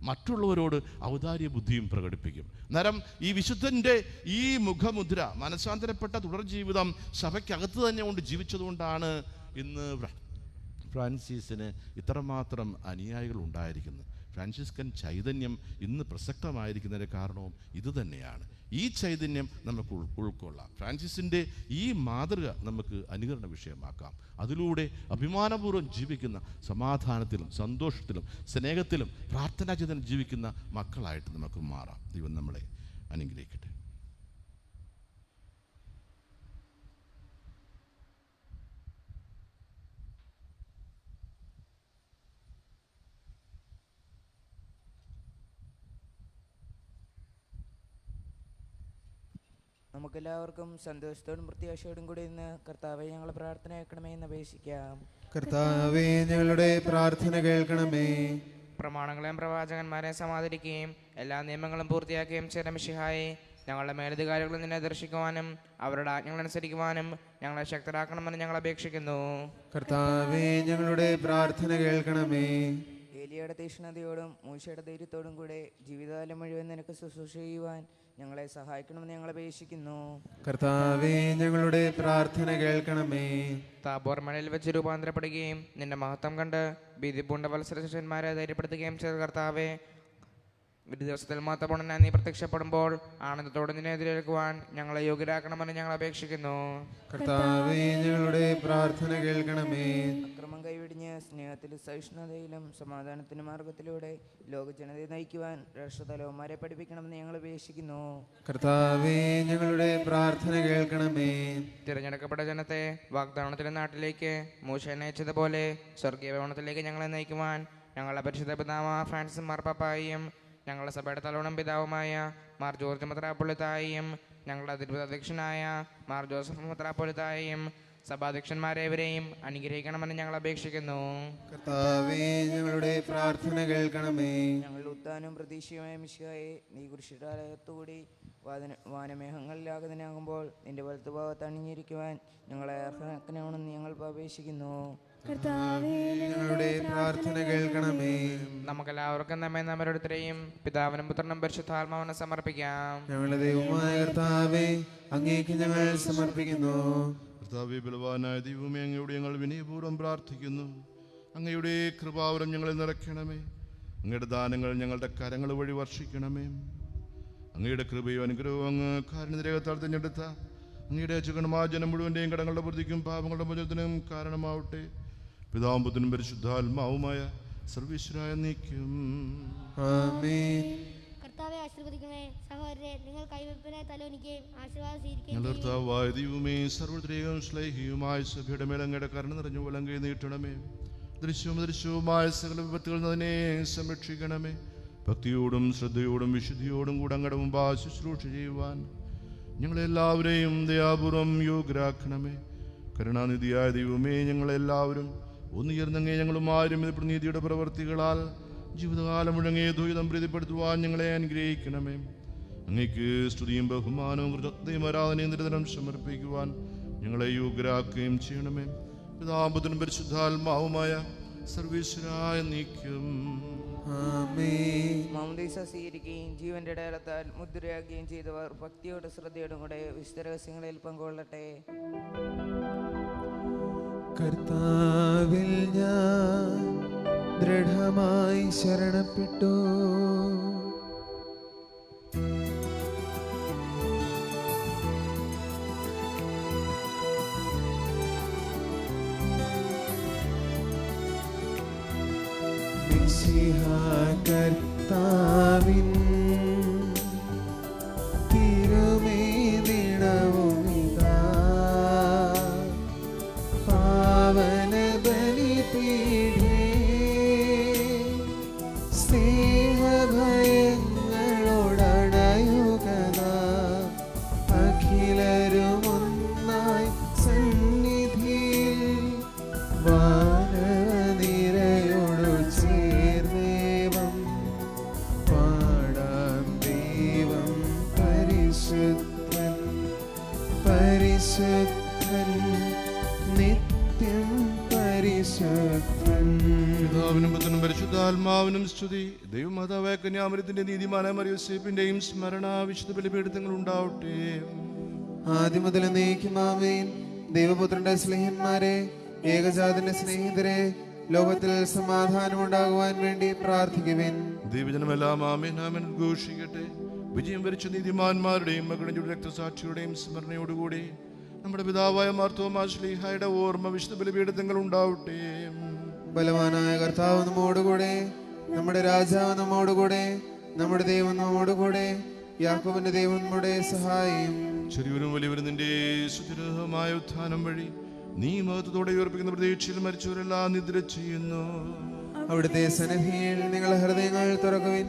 മറ്റുള്ളവരോട് ഔദാര്യ ബുദ്ധിയും പ്രകടിപ്പിക്കും. അന്നേരം ഈ വിശുദ്ധൻ്റെ ഈ മുഖമുദ്ര, മനസാന്തരപ്പെട്ട തുടർ ജീവിതം സഭയ്ക്കകത്ത് തന്നെ കൊണ്ട് ജീവിച്ചതുകൊണ്ടാണ് ഇന്ന് ഫ്രാൻസിസിന് ഇത്രമാത്രം അനുയായികൾ ഉണ്ടായിരിക്കുന്നത്. ഫ്രാൻസിസ്കൻ ചൈതന്യം ഇന്ന് പ്രസക്തമായിരിക്കുന്നതിൻ്റെ കാരണവും ഇതുതന്നെയാണ്. ഈ ചൈതന്യം നമുക്ക് ഉൾക്കൊള്ളാം. ഫ്രാൻസിസിൻ്റെ ഈ മാതൃക നമുക്ക് അനുകരണ വിഷയമാക്കാം. അതിലൂടെ അഭിമാനപൂർവ്വം ജീവിക്കുന്ന, സമാധാനത്തിലും സന്തോഷത്തിലും സ്നേഹത്തിലും പ്രാർത്ഥനാചിതം ജീവിക്കുന്ന മക്കളായിട്ട് നമുക്ക് മാറാം. ദൈവം നമ്മളെ അനുഗ്രഹിക്കട്ടെ. നമുക്കെല്ലാവർക്കും സന്തോഷത്തോടും പ്രത്യാശയോടും കൂടി ഇന്ന് കർത്താവെ ഞങ്ങളെ പ്രാർത്ഥന കേൾക്കണമേ എന്ന് അപേക്ഷിക്കാം. കർത്താവേ, ഞങ്ങളുടെ പ്രാർത്ഥന കേൾക്കണമേ. പ്രമാണങ്ങളെയും പ്രവാചകന്മാരെ സമാദരിക്കുകയും എല്ലാ നിയമങ്ങളും പൂർത്തിയാക്കുകയും ചെയ്ത മിശിഹായെ, ഞങ്ങളുടെ മേലധികാരികളിൽ നിന്നെ ദർശിക്കുവാനും അവരുടെ ആജ്ഞകൾ അനുസരിക്കുവാനും ഞങ്ങളെ ശക്തരാക്കണമെന്ന് ഞങ്ങൾ അപേക്ഷിക്കുന്നു. കർത്താവേ, ഞങ്ങളുടെ പ്രാർത്ഥന കേൾക്കണമേ. ഏലിയയുടെ തീക്ഷ്ണതയോടും മൂശയുടെ ധൈര്യത്തോടും കൂടെ ജീവിതകാലം മുഴുവൻ നിനക്ക് ശുശ്രൂഷ ചെയ്യുവാൻ ഞങ്ങളെ സഹായിക്കണമെന്ന് ഞങ്ങൾ അപേക്ഷിക്കുന്നു. കർത്താവേ, ഞങ്ങളുടെ പ്രാർത്ഥന കേൾക്കണമേ. താബോർ മലയിൽ വെച്ച് രൂപാന്തരപ്പെടുകയും നിന്റെ മഹത്വം കണ്ട് ഭീതി പൂണ്ട വത്സര ശിഷ്യന്മാരെ ധൈര്യപ്പെടുത്തുകയും ചെയ്ത കർത്താവേ, ഒരു ദിവസത്തിൽ മഹത്വപൂർണ്ണനായി നീ പ്രത്യക്ഷപ്പെടുമ്പോൾ ആനന്ദത്തോടെ നിന്നെ എതിരേൽക്കുവാൻ ഞങ്ങളെ യോഗ്യരാക്കണമെന്ന് ഞങ്ങൾ അപേക്ഷിക്കുന്നു. കർത്താവേ, ഞങ്ങളുടെ പ്രാർത്ഥന കേൾക്കണമേ. അക്രമം കൈവിടിഞ്ഞ് സ്നേഹത്തിലും സഹിഷ്ണുതയിലും സമാധാനത്തിന്റെ മാർഗത്തിലൂടെ ലോക ജനതയെ നയിക്കുവാൻ രാഷ്ട്രതലവന്മാരെ പഠിപ്പിക്കണമെന്ന് ഞങ്ങൾ അപേക്ഷിക്കുന്നു. കർത്താവേ, ഞങ്ങളുടെ പ്രാർത്ഥന കേൾക്കണമേ. തിരഞ്ഞെടുക്കപ്പെട്ട ജനത്തെ വാഗ്ദാനത്തിലെ നാട്ടിലേക്ക് മൂശ നയിച്ചതുപോലെ സ്വർഗീയ ഭവനത്തിലേക്ക് ഞങ്ങളെ നയിക്കുവാൻ ഞങ്ങളുടെ പരിശുദ്ധ പിതാവ് ഫ്രാൻസിസ് മാർപ്പാപ്പായും ഞങ്ങളുടെ സഭയുടെ തലവണം പിതാവുമായ മാർ ജോർജ് മെത്രാപ്പൊലീത്തായും ഞങ്ങളുടെ അതിരൂപത അധ്യക്ഷനായ മാർ ജോസഫ് മെത്രാപ്പൊലീത്തായും സഭാധ്യക്ഷന്മാരേവരെയും അനുഗ്രഹിക്കണമെന്ന് ഞങ്ങൾ അപേക്ഷിക്കുന്നു. കർത്താവേ, ഞങ്ങളുടെ പ്രാർത്ഥന കേൾക്കണമേ. ഞങ്ങളുടെ ഉത്താനവും പ്രതീക്ഷയുമായ മിശിഹായെ, നീ കുരിശിടാലയത്തുകൂടി വാനമേഘങ്ങളിലാകുന്നതിനാകുമ്പോൾ നിന്റെ വലത്തുഭാഗത്ത് അണിഞ്ഞിരിക്കുവാൻ ഞങ്ങളെ അർഹനാക്കണമെന്ന് ഞങ്ങൾ അപേക്ഷിക്കുന്നു. കർത്താവേ, ഞങ്ങളുടെ പ്രാർത്ഥന കേൾക്കണമേ. നമുക്കെല്ലാവർക്കും നമ്മെ നമ്മരോരുത്തരെയും പിതാവിനും പുത്രനും പരിശുദ്ധാത്മാവിനെ സമർപ്പിക്കാം. ഞങ്ങളുടെ ദൈവമായ കർത്താവേ, അങ്ങേക്ക് ഞങ്ങൾ സമർപ്പിക്കുന്നു. കർത്താവേ, ബലവാനായ ദൈവമേ, അങ്ങയുടെ ഞങ്ങൾ വിനയപൂർവ്വം പ്രാർത്ഥിക്കുന്നു. അങ്ങയുടെ കൃപാവരം ഞങ്ങളെ നിറയ്ക്കണമേ. അങ്ങയുടെ ദാനങ്ങൾ ഞങ്ങളുടെ കരങ്ങൾ വഴി വർഷിക്കണമേ. അങ്ങയുടെ കൃപയോ അനുഗ്രഹവും അങ്ങ് കാരുണ്യരേഖത്താൽ തിരഞ്ഞെടുത്ത അങ്ങയുടെ അച്ചുകണമായ ജനം മുഴുവൻ്റെയും കടങ്ങളുടെ പ്രതിക്കും പാപങ്ങളുടെ മോചനത്തിനും കാരണമാവട്ടെ. പിതാവും പുത്രനും പരിശുദ്ധാത്മാവുമായ സർവീശ്വരായ നീക്കും. ആമേൻ. കർത്താവെ ആശീർവദിക്കണമേ. സഹോദരരെ, നിങ്ങൾ കൈവെപ്പിനെ തലോനിക്കുകയും ആശീർവാദം സ്വീകരിക്കുകയും ഞങ്ങളുടെ കർത്താവായ ദൈവമേ, സർവ്വത്രികവും ശ്ലൈഹിയുമായ സഭയുടെ മേൽ അങ്ങയുടെ കരുണ നിറഞ്ഞു വലങ്കൈ നീട്ടണമേ. ദൃശ്യവുമായ സകല വിപത്തുകളിൽ നിന്ന് അതിനെ സംരക്ഷിക്കണമേ. ഭക്തിയോടും ശ്രദ്ധയോടും വിശുദ്ധിയോടും കൂടെ അങ്ങയുടെ മുമ്പാ ശുശ്രൂഷ ചെയ്യുവാൻ ഞങ്ങളെല്ലാവരെയും ദയാപൂർവം യോഗ്യരാക്കണമേ. കരുണാനിധിയായ ദൈവമേ, ഞങ്ങളെല്ലാവരും ഒന്നുയർന്നങ്ങേ ഞങ്ങളും ആരും ഇത് നീതിയുടെ പ്രവർത്തികളാൽ ജീവിതകാലം മുഴങ്ങേ ദുരിതം പ്രീതിപ്പെടുത്തുവാൻ ഞങ്ങളെ അനുഗ്രഹിക്കണമേ. അങ്ങേക്ക് സ്തുതിയും ബഹുമാനവും കൃതജ്ഞതയും ആരാധനയും നിരന്തരം സമർപ്പിക്കുവാൻ ഞങ്ങളെ യോഗ്യരാക്കുകയും ചെയ്യണമേ. പിതാപുത്രനും പരിശുദ്ധാത്മാവുമായ സർവീശ്വരായ നീക്കും. ആമേൻ. മാമോദീസ സ്വീകരിക്കുകയും ജീവന്റെ അടയാളത്താൽ മുദ്രയാകുകയും ചെയ്തവർ ഭക്തിയോടും ശ്രദ്ധയോടും കൂടെ വിശുദ്ധ രഹസ്യങ്ങളിൽ പങ്കുകൊള്ളട്ടെ. കർത്താവിൽ ഞാൻ ദൃഢമായി ശരണപ്പെട്ടു. കർത്താവിൻ തിരുമേനിടവുമിതാ പാവന ബലിപീഠേ സ്നേഹഭയങ്ങളോടണയുകതാ അഖിലരുമൊന്നായി സന്നിധിയിൽ വാനനിരയോടു ചേർന്നേവം പാടാം. ദൈവം പരിശുദ്ധൻ പരിശുദ്ധൻ നിത്യം പരിശുദ്ധൻ. പിതാവിനും പുത്രനും പരിശുദ്ധാത്മാവിനും സ്തുതി. ദൈവമാതാവായ കന്യാമറിയത്തിന്റെ നീതിമാനായ മറിയോസേപ്പിന്റെയും സ്മരണ വിശുദ്ധ ബലിപീഠങ്ങൾ ഉണ്ടാവട്ടെ. ആദ്യം മുതൽ എന്നേക്കും ആമേൻ. ദൈവപുത്രന്റെ സ്നേഹന്മാരെ, ഏകജാതന്റെ സ്നേഹിതരെ, ലോകത്തിൽ സമാധാനം ഉണ്ടാകുവാൻ വേണ്ടി പ്രാർത്ഥിക്കുവിൻ. ദൈവജനമെല്ലാം ആമേൻ ആമേൻ ഘോഷിക്കട്ടെ. വിജയം വരിച്ച നീതിമാന്മാരുടെയും മകളുടെ രക്തസാക്ഷിയുടെയും സ്മരണയോടുകൂടി നമ്മുടെ പിതാവായ മാർത്തോമാ ശ്ലീഹായുടെ ഓർമ്മ വിശുദ്ധ ബലിപീഠങ്ങൾ ഉണ്ടാവട്ടെ. ബലവാനായ കർത്താവ് നമ്മോടുകൂടെ, നമ്മുടെ രാജാവ് നമ്മോടുകൂടെ, നമ്മുടെ ദൈവം നമ്മോടുകൂടെ, യാക്കോബിന്റെ ദൈവം നമ്മുടെ സഹായം. ചെറിയവരും വലിയവരും നിന്റെ സുദൃഢമായ ഉത്ഥാനം വഴി നീ മഹത്വത്തോടെ ഉയർപ്പിക്കുന്ന പ്രതീക്ഷയിൽ മരിച്ചവരെല്ലാം നിദ്ര ചെയ്യുന്നു. അവിടുത്തെ സന്നിധിയിൽ നിങ്ങളുടെ ഹൃദയങ്ങൾ തുറക്കുവിൻ.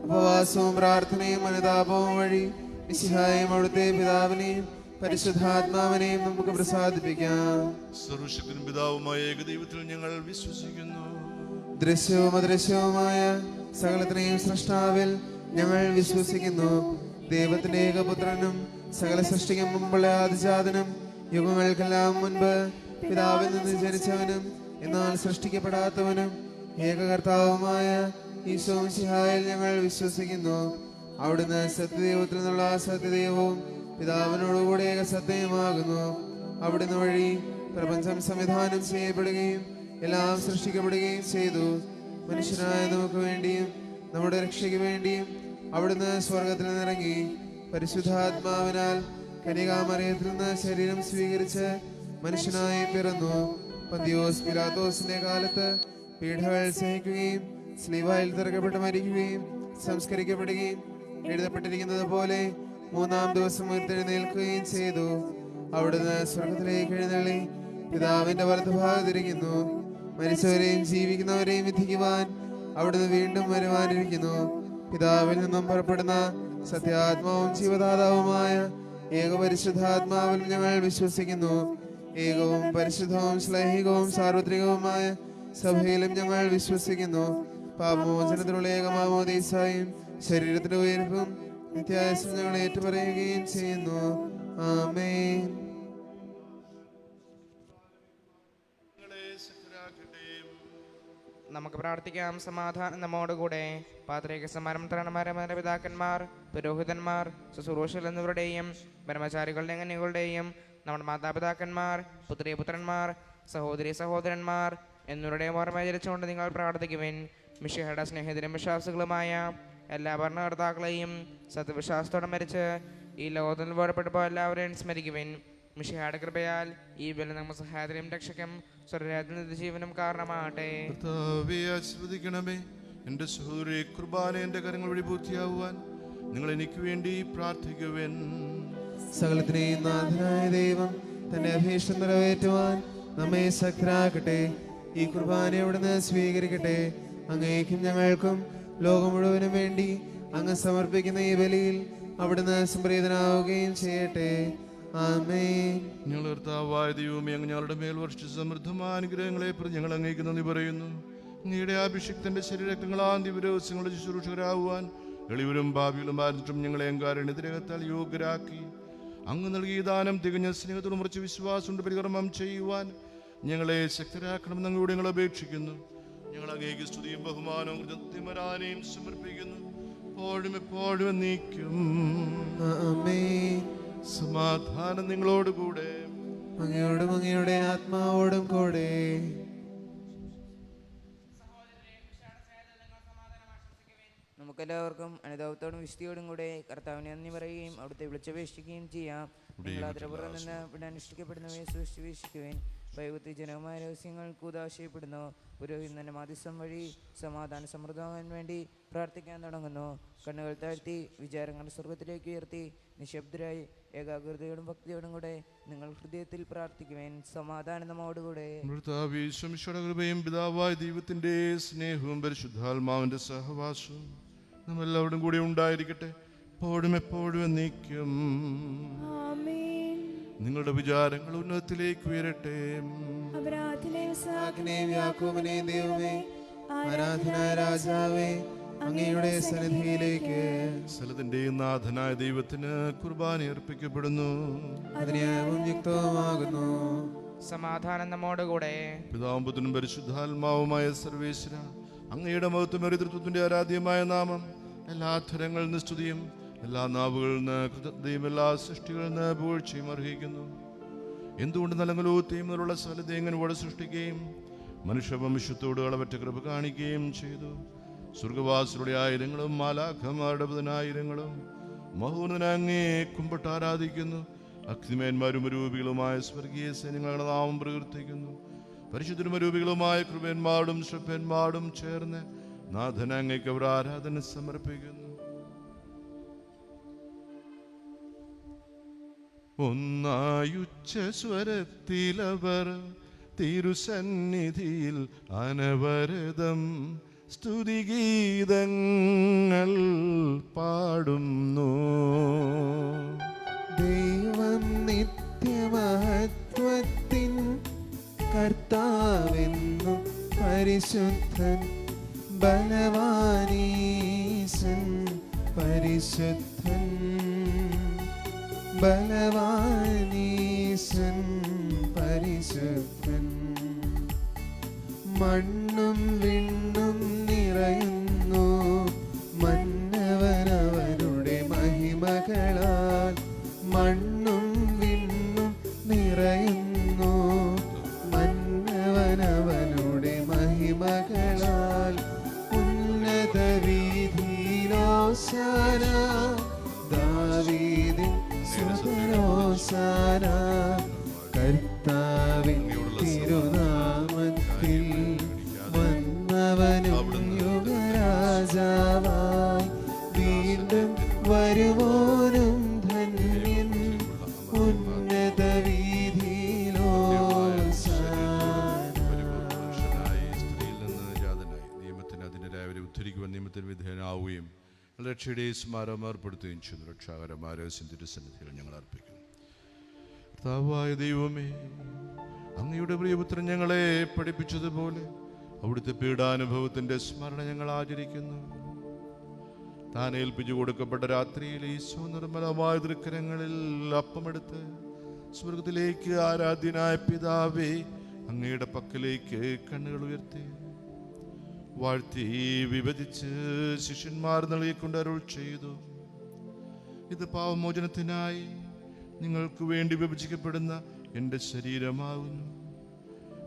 ഉപവാസവും പ്രാർത്ഥനയും അനുതാപവും വഴി മിശിഹായെയും അവിടുത്തെ പിതാവിനെയും പരിശുദ്ധാത്മാവിനെയും നമുക്ക് പ്രസാദിപ്പിക്കാം. സർവശക്തനും പിതാവുമായ ഏകദൈവത്തിൽ ഞങ്ങൾ വിശ്വസിക്കുന്നു. ദൃശ്യവും അദൃശ്യവുമായ സകലത്തിനെയും സൃഷ്ടാവിൽ ഞങ്ങൾ വിശ്വസിക്കുന്നു. ദൈവത്തിന്റെ ഏകപുത്രനും സകല സൃഷ്ടിക്കും മുമ്പുള്ള ആദിജാതനും യുഗങ്ങൾക്കെല്ലാം മുൻപ് പിതാവിൽ നിന്ന് ജനിച്ചവനും എന്നാൽ സൃഷ്ടിക്കപ്പെടാത്തവനും ഏകകർത്താവുമായ ഈശോ മിശിഹായിൽ ഞങ്ങൾ വിശ്വസിക്കുന്നു. അവിടുന്ന് സത്യദൈവത്തിൽ നിന്നുള്ള സത്യദൈവവും പിതാവിനോടുകൂടി ഏകസത്യമാകുന്നു. അവിടുന്ന് വഴി പ്രപഞ്ചം സംവിധാനം ചെയ്യപ്പെടുകയും എല്ലാം സൃഷ്ടിക്കപ്പെടുകയും ചെയ്തു. മനുഷ്യനായ നമുക്ക് വേണ്ടിയും നമ്മുടെ രക്ഷയ്ക്ക് വേണ്ടിയും അവിടുന്ന് സ്വർഗത്തിൽ നിന്നിറങ്ങി പരിശുദ്ധാത്മാവിനാൽ കന്യകാമറിയത്തിൽ നിന്ന് ശരീരം സ്വീകരിച്ച് മനുഷ്യനായി പിറന്നു. പന്തിയോസ് പിലാത്തോസിന്റെ കാലത്ത് പീഡകൾ സഹിക്കുകയും സ്ലീവായിൽ തിറക്കപ്പെട്ട് മരിക്കുകയും സംസ്കരിക്കപ്പെടുകയും എഴുതപ്പെട്ടിരിക്കുന്നത് പോലെ മൂന്നാം ദിവസം ഉയർത്തെഴുന്നേൽക്കുകയും ചെയ്തു. അവിടുന്ന് സ്വർഗത്തിലേക്ക് എഴുന്നള്ളി പിതാവിന്റെ വലതുഭാഗത്തിരിക്കുന്നു. മരിച്ചവരെയും ജീവിക്കുന്നവരെയും വിധിക്കുവാൻ അവിടുന്ന് വീണ്ടും വരുവാനിരിക്കുന്നു. പിതാവിൽ നിന്നും പുറപ്പെടുന്ന സത്യാത്മാവും ജീവദാതാവുമായ ഏകപരിശുദ്ധാത്മാവിൽ ഞങ്ങൾ വിശ്വസിക്കുന്നു. ഏകവും പരിശുദ്ധവും ശ്ലൈഹികവും സാർവത്രികവുമായ സഭയിലും ഞങ്ങൾ വിശ്വസിക്കുന്നു. പാപമോചനത്തിനുള്ള ഏകമാമോദീസായും ശരീരത്തിന്റെ ഉയർപ്പും നിത്യായുസ്സും ഞങ്ങൾ ഏറ്റുപറയുകയും ചെയ്യുന്നു. ആമേൻ. നമുക്ക് പ്രാർത്ഥിക്കാം. സമാധാനം നമ്മോടുകൂടെ. പാത്രിക സമാരംഭമാരുടെ പിതാക്കന്മാർ, പുരോഹിതന്മാർ, ശുശ്രൂഷകൾ എന്നിവരുടെയും ബ്രഹ്മചാരികളുടെ കന്യകളുടെയും നമ്മുടെ മാതാപിതാക്കന്മാർ, പുത്രിപുത്രന്മാർ, സഹോദരി സഹോദരന്മാർ എന്നിവരുടെയും ഓർമ്മ ജനിച്ചുകൊണ്ട് നിങ്ങൾ പ്രാർത്ഥിക്കുവിൻ. മിശിഹയുടെ സ്നേഹിതരും വിശ്വാസികളുമായ എല്ലാ ഭരണകർത്താക്കളെയും സത്യവിശ്വാസത്തോടെ മരിച്ച് ഈ ലോകത്തിൽ വേർപ്പെടുമ്പോൾ എല്ലാവരെയും സ്മരിക്കുവിൻ. മിശിഹായുടെ കൃപയാൽ ഈ ബലി നമ്മുടെ സഹായത്തിനും രക്ഷയ്ക്കും സ്വർഗ്ഗരാജ്യത്തിൽ നിത്യജീവനും കാരണമാകട്ടെ. ആശ്രവദിക്കണമേ. എന്റെ സഹോദരി കുർബാന എന്റെ കരങ്ങൾ വഴി പൂർത്തിയാവുവാൻ നിങ്ങൾ എനിക്ക് വേണ്ടി പ്രാർത്ഥിക്കുവിൻ. സകലത്തിനെയും നാഥനായ ദൈവം തന്റെ അഭീഷ്ടം നിറവേറ്റുവാൻ നമ്മെ ശക്തരാക്കട്ടെ. ഈ കുർബാന അവിടുന്ന് സ്വീകരിക്കട്ടെ. അങ്ങേക്കും ഞങ്ങൾക്കും ലോകം മുഴുവനും വേണ്ടി അങ്ങ് സമർപ്പിക്കുന്ന ഈ ബലിയിൽ അവിടുന്ന് സംപ്രീതനാവുകയും ചെയ്യട്ടെ. ആമേൻ. ഞങ്ങൾ കർത്താവായ ദൈവമേ, അങ്ങ് ഞങ്ങളുടെ മേൽ വർഷിച്ച സമൃദ്ധമായ അനുഗ്രഹങ്ങളെ പ്രതി ഞങ്ങൾ അങ്ങേക്ക് നന്ദി പറയുന്നു. അങ്ങയുടെ അഭിഷിക്തന്റെ ശരീരങ്ങളാം ദിവസങ്ങളുടെ ശുശ്രൂഷകരാകുവാൻ എളിവരും ഭാവിയിലും ആരും ഞങ്ങളെ അങ്കാരണിതിരകത്താൽ യോഗ്യരാക്കി. അങ്ങ് നൽകിയ ദാനം തികഞ്ഞ സ്നേഹത്തോടും ഉറച്ച വിശ്വാസം കൊണ്ട് പരികർമ്മം ചെയ്യുവാൻ ഞങ്ങളെ ശക്തരാക്കണമെന്ന് അങ്ങോട് ഞങ്ങൾ അപേക്ഷിക്കുന്നു. ഞങ്ങൾ അങ്ങേക്ക് സ്തുതിയും ബഹുമാനവും കൃതജ്ഞതയും സമർപ്പിക്കുന്നു. എപ്പോഴും എന്നേക്കും. ആമേൻ. സമാധാനം നിങ്ങളോടുകൂടെ, അങ്ങയോടും അങ്ങയുടെ ആത്മാവോടും കൂടെ. നമുക്കെല്ലാവർക്കും അനുതാപത്തോടും വിശുദ്ധിയോടും കൂടെ കർത്താവിനെ നന്ദി പറയുകയും അവിടുത്തെ വിളിച്ചപേക്ഷിക്കുകയും ചെയ്യാം. നിങ്ങൾ അതിരപുറം നിന്ന് ഇവിടെ അനുഷ്ഠിക്കപ്പെടുന്നവയെ സൂക്ഷിച്ച് വീക്ഷിക്കുവാൻ വൈകുത്തി ജനവുമായ രഹസ്യങ്ങൾ കൂതാശയപ്പെടുന്നു. പുരോഹിതന്റെ മാധ്യസ്ഥം വഴി സമാധാന സമൃദ്ധമാകാൻ വേണ്ടി പ്രാർത്ഥിക്കാൻ തുടങ്ങുന്നു. കണ്ണുകൾ താഴ്ത്തി വിചാരങ്ങൾ സ്വർഗത്തിലേക്ക് ഉയർത്തി നിശബ്ദരായി ഏകാഗ്രതയോടും ഭക്തിയോടും കൂടെ നിങ്ങൾ ഹൃദയത്തിൽ പ്രാർത്ഥിക്കുവാൻ. സമാധാനം നമ്മോടുകൂടെ. കൃപയും പിതാവായ ദൈവത്തിന്റെ സ്നേഹവും പരിശുദ്ധാത്മാവിന്റെ സഹവാസവും നമ്മളെല്ലാവരും കൂടി ഉണ്ടായിരിക്കട്ടെ, എപ്പോഴും എന്നേക്കും. നിങ്ങളുടെ വിചാരങ്ങൾ ഉന്നതത്തിലേക്ക് ഉയരട്ടെ. യാക്കോബിനെയും ദൈവമേ, ആരാധനായ രാജാവേ, അങ്ങയുടെ സന്നിധിയിലേക്ക് സകലത്തിന്റെയും നാഥനായ ദൈവത്തിന് കുർബാന അർപ്പിക്കപ്പെടുന്നു. അതിന്യായവും യുക്തവുമാകുന്നു. സമാധാനം നമ്മോടുകൂടെ. പിതാവും പുത്രനും പരിശുദ്ധാത്മാവുമായ സർവേശ്വര, അങ്ങയുടെ മഹത്വമേറിയ തൃത്വത്തിന്റെ ആരാധ്യമായ നാമം എല്ലാ അധരങ്ങളിൽ നിന്ന് സ്തുതിയും എല്ലാ നാവുകളിൽ നിന്ന് കൃതജ്ഞതയും എല്ലാ സൃഷ്ടികളിൽ നിന്ന് പുകഴ്ചയും അർഹിക്കുന്നു. എന്തുകൊണ്ട് നലങ്കലോത്തെയും അതിലുള്ള സകലതേങ്ങനോടെ സൃഷ്ടിക്കുകയും മനുഷ്യവംശത്തോട് അളവറ്റ കൃപ കാണിക്കുകയും ചെയ്തു. സ്വർഗവാസികളുടെ ആയിരങ്ങളും മാലാഖമാരുടെ 10,000ങ്ങളും മഹോന്നതനെ അങ്ങേ കുമ്പിട്ട് ആരാധിക്കുന്നു. അഗ്നിമേന്മാരും രൂപികളുമായ സ്വർഗീയ സൈന്യങ്ങളുടെ നാമം പ്രകീർത്തിക്കുന്നു. പരിശുദ്ധരും രൂപികളുമായ കൃപന്മാരും ശ്രഭന്മാരും ചേർന്ന് നാഥൻ അങ്ങേക്ക് അവർ ആരാധന സമർപ്പിക്കുന്നു. ഒന്നായുച്ച സ്വരത്തിലവർ തിരുസന്നിധിയിൽ അനവരതം സ്തുതിഗീതങ്ങൾ പാടുന്നു. ദൈവം നിത്യമഹത്വത്തിൻ കർത്താവെന്നും പരിശുദ്ധൻ ബലവാനീശൻ പരിശുദ്ധൻ ബലവാനീശൻ പരിശുദ്ധൻ. മണ്ണും വിണ്ണും നിറയുന്നു മന്നവനവനുടെ മഹിമകളാൽ. മണ്ണും വിണ്ണും നിറയുന്നു മന്നവനവനുടെ മഹിമകളാൽ. ഉന്നത വീഥിയിലോശാന ദാവീദിൻ സുതനോശാന. കർത്താവിൻ തിരുനാമത്തിൽ വന്നവനും യുഗരാജാവായി വീണ്ടും വരുവോനും ധന്യൻ. ഉന്നത വീഥിയിലോശാന. സ്ത്രീയിൽ നിന്ന് ജാതനായി നിയമത്തിന് അതിൻ്റെതായ ഉദ്ധരിക്കുവാൻ നിയമത്തിന് വിധേയനാവുകയും രക്ഷയുടെ സ്മാരം ഏർപ്പെടുത്തുകയും ചെയ്യുന്നു. രക്ഷാകരമായ തിരുസന്നിധികൾ ഞങ്ങൾ അർപ്പിക്കുന്നു. കർത്താവായ ദൈവമേ, അങ്ങയുടെ പ്രിയപുത്രൻ ഞങ്ങളെ പഠിപ്പിച്ചതുപോലെ അവിടുത്തെ പീഡാനുഭവത്തിന്റെ സ്മരണ ഞങ്ങൾ ആചരിക്കുന്നു. താൻ ഏൽപ്പിച്ചു കൊടുക്കപ്പെട്ട രാത്രിയിൽ ഈശോ നിർമ്മലമായ തൃക്കരങ്ങളിൽ അപ്പമെടുത്ത് സ്വർഗത്തിലേക്ക് ആരാധ്യനായ പിതാവേ അങ്ങയുടെ പക്കലേക്ക് കണ്ണുകൾ ഉയർത്തി വാഴ്ത്തി വിഭജിച്ച് ശിഷ്യന്മാർ നൽകിക്കൊണ്ട് അരുൾ ചെയ്തു. ഇത് പാവമോചനത്തിനായി നിങ്ങൾക്ക് വേണ്ടി വിഭജിക്കപ്പെടുന്ന എൻ്റെ ശരീരമാകുന്നു.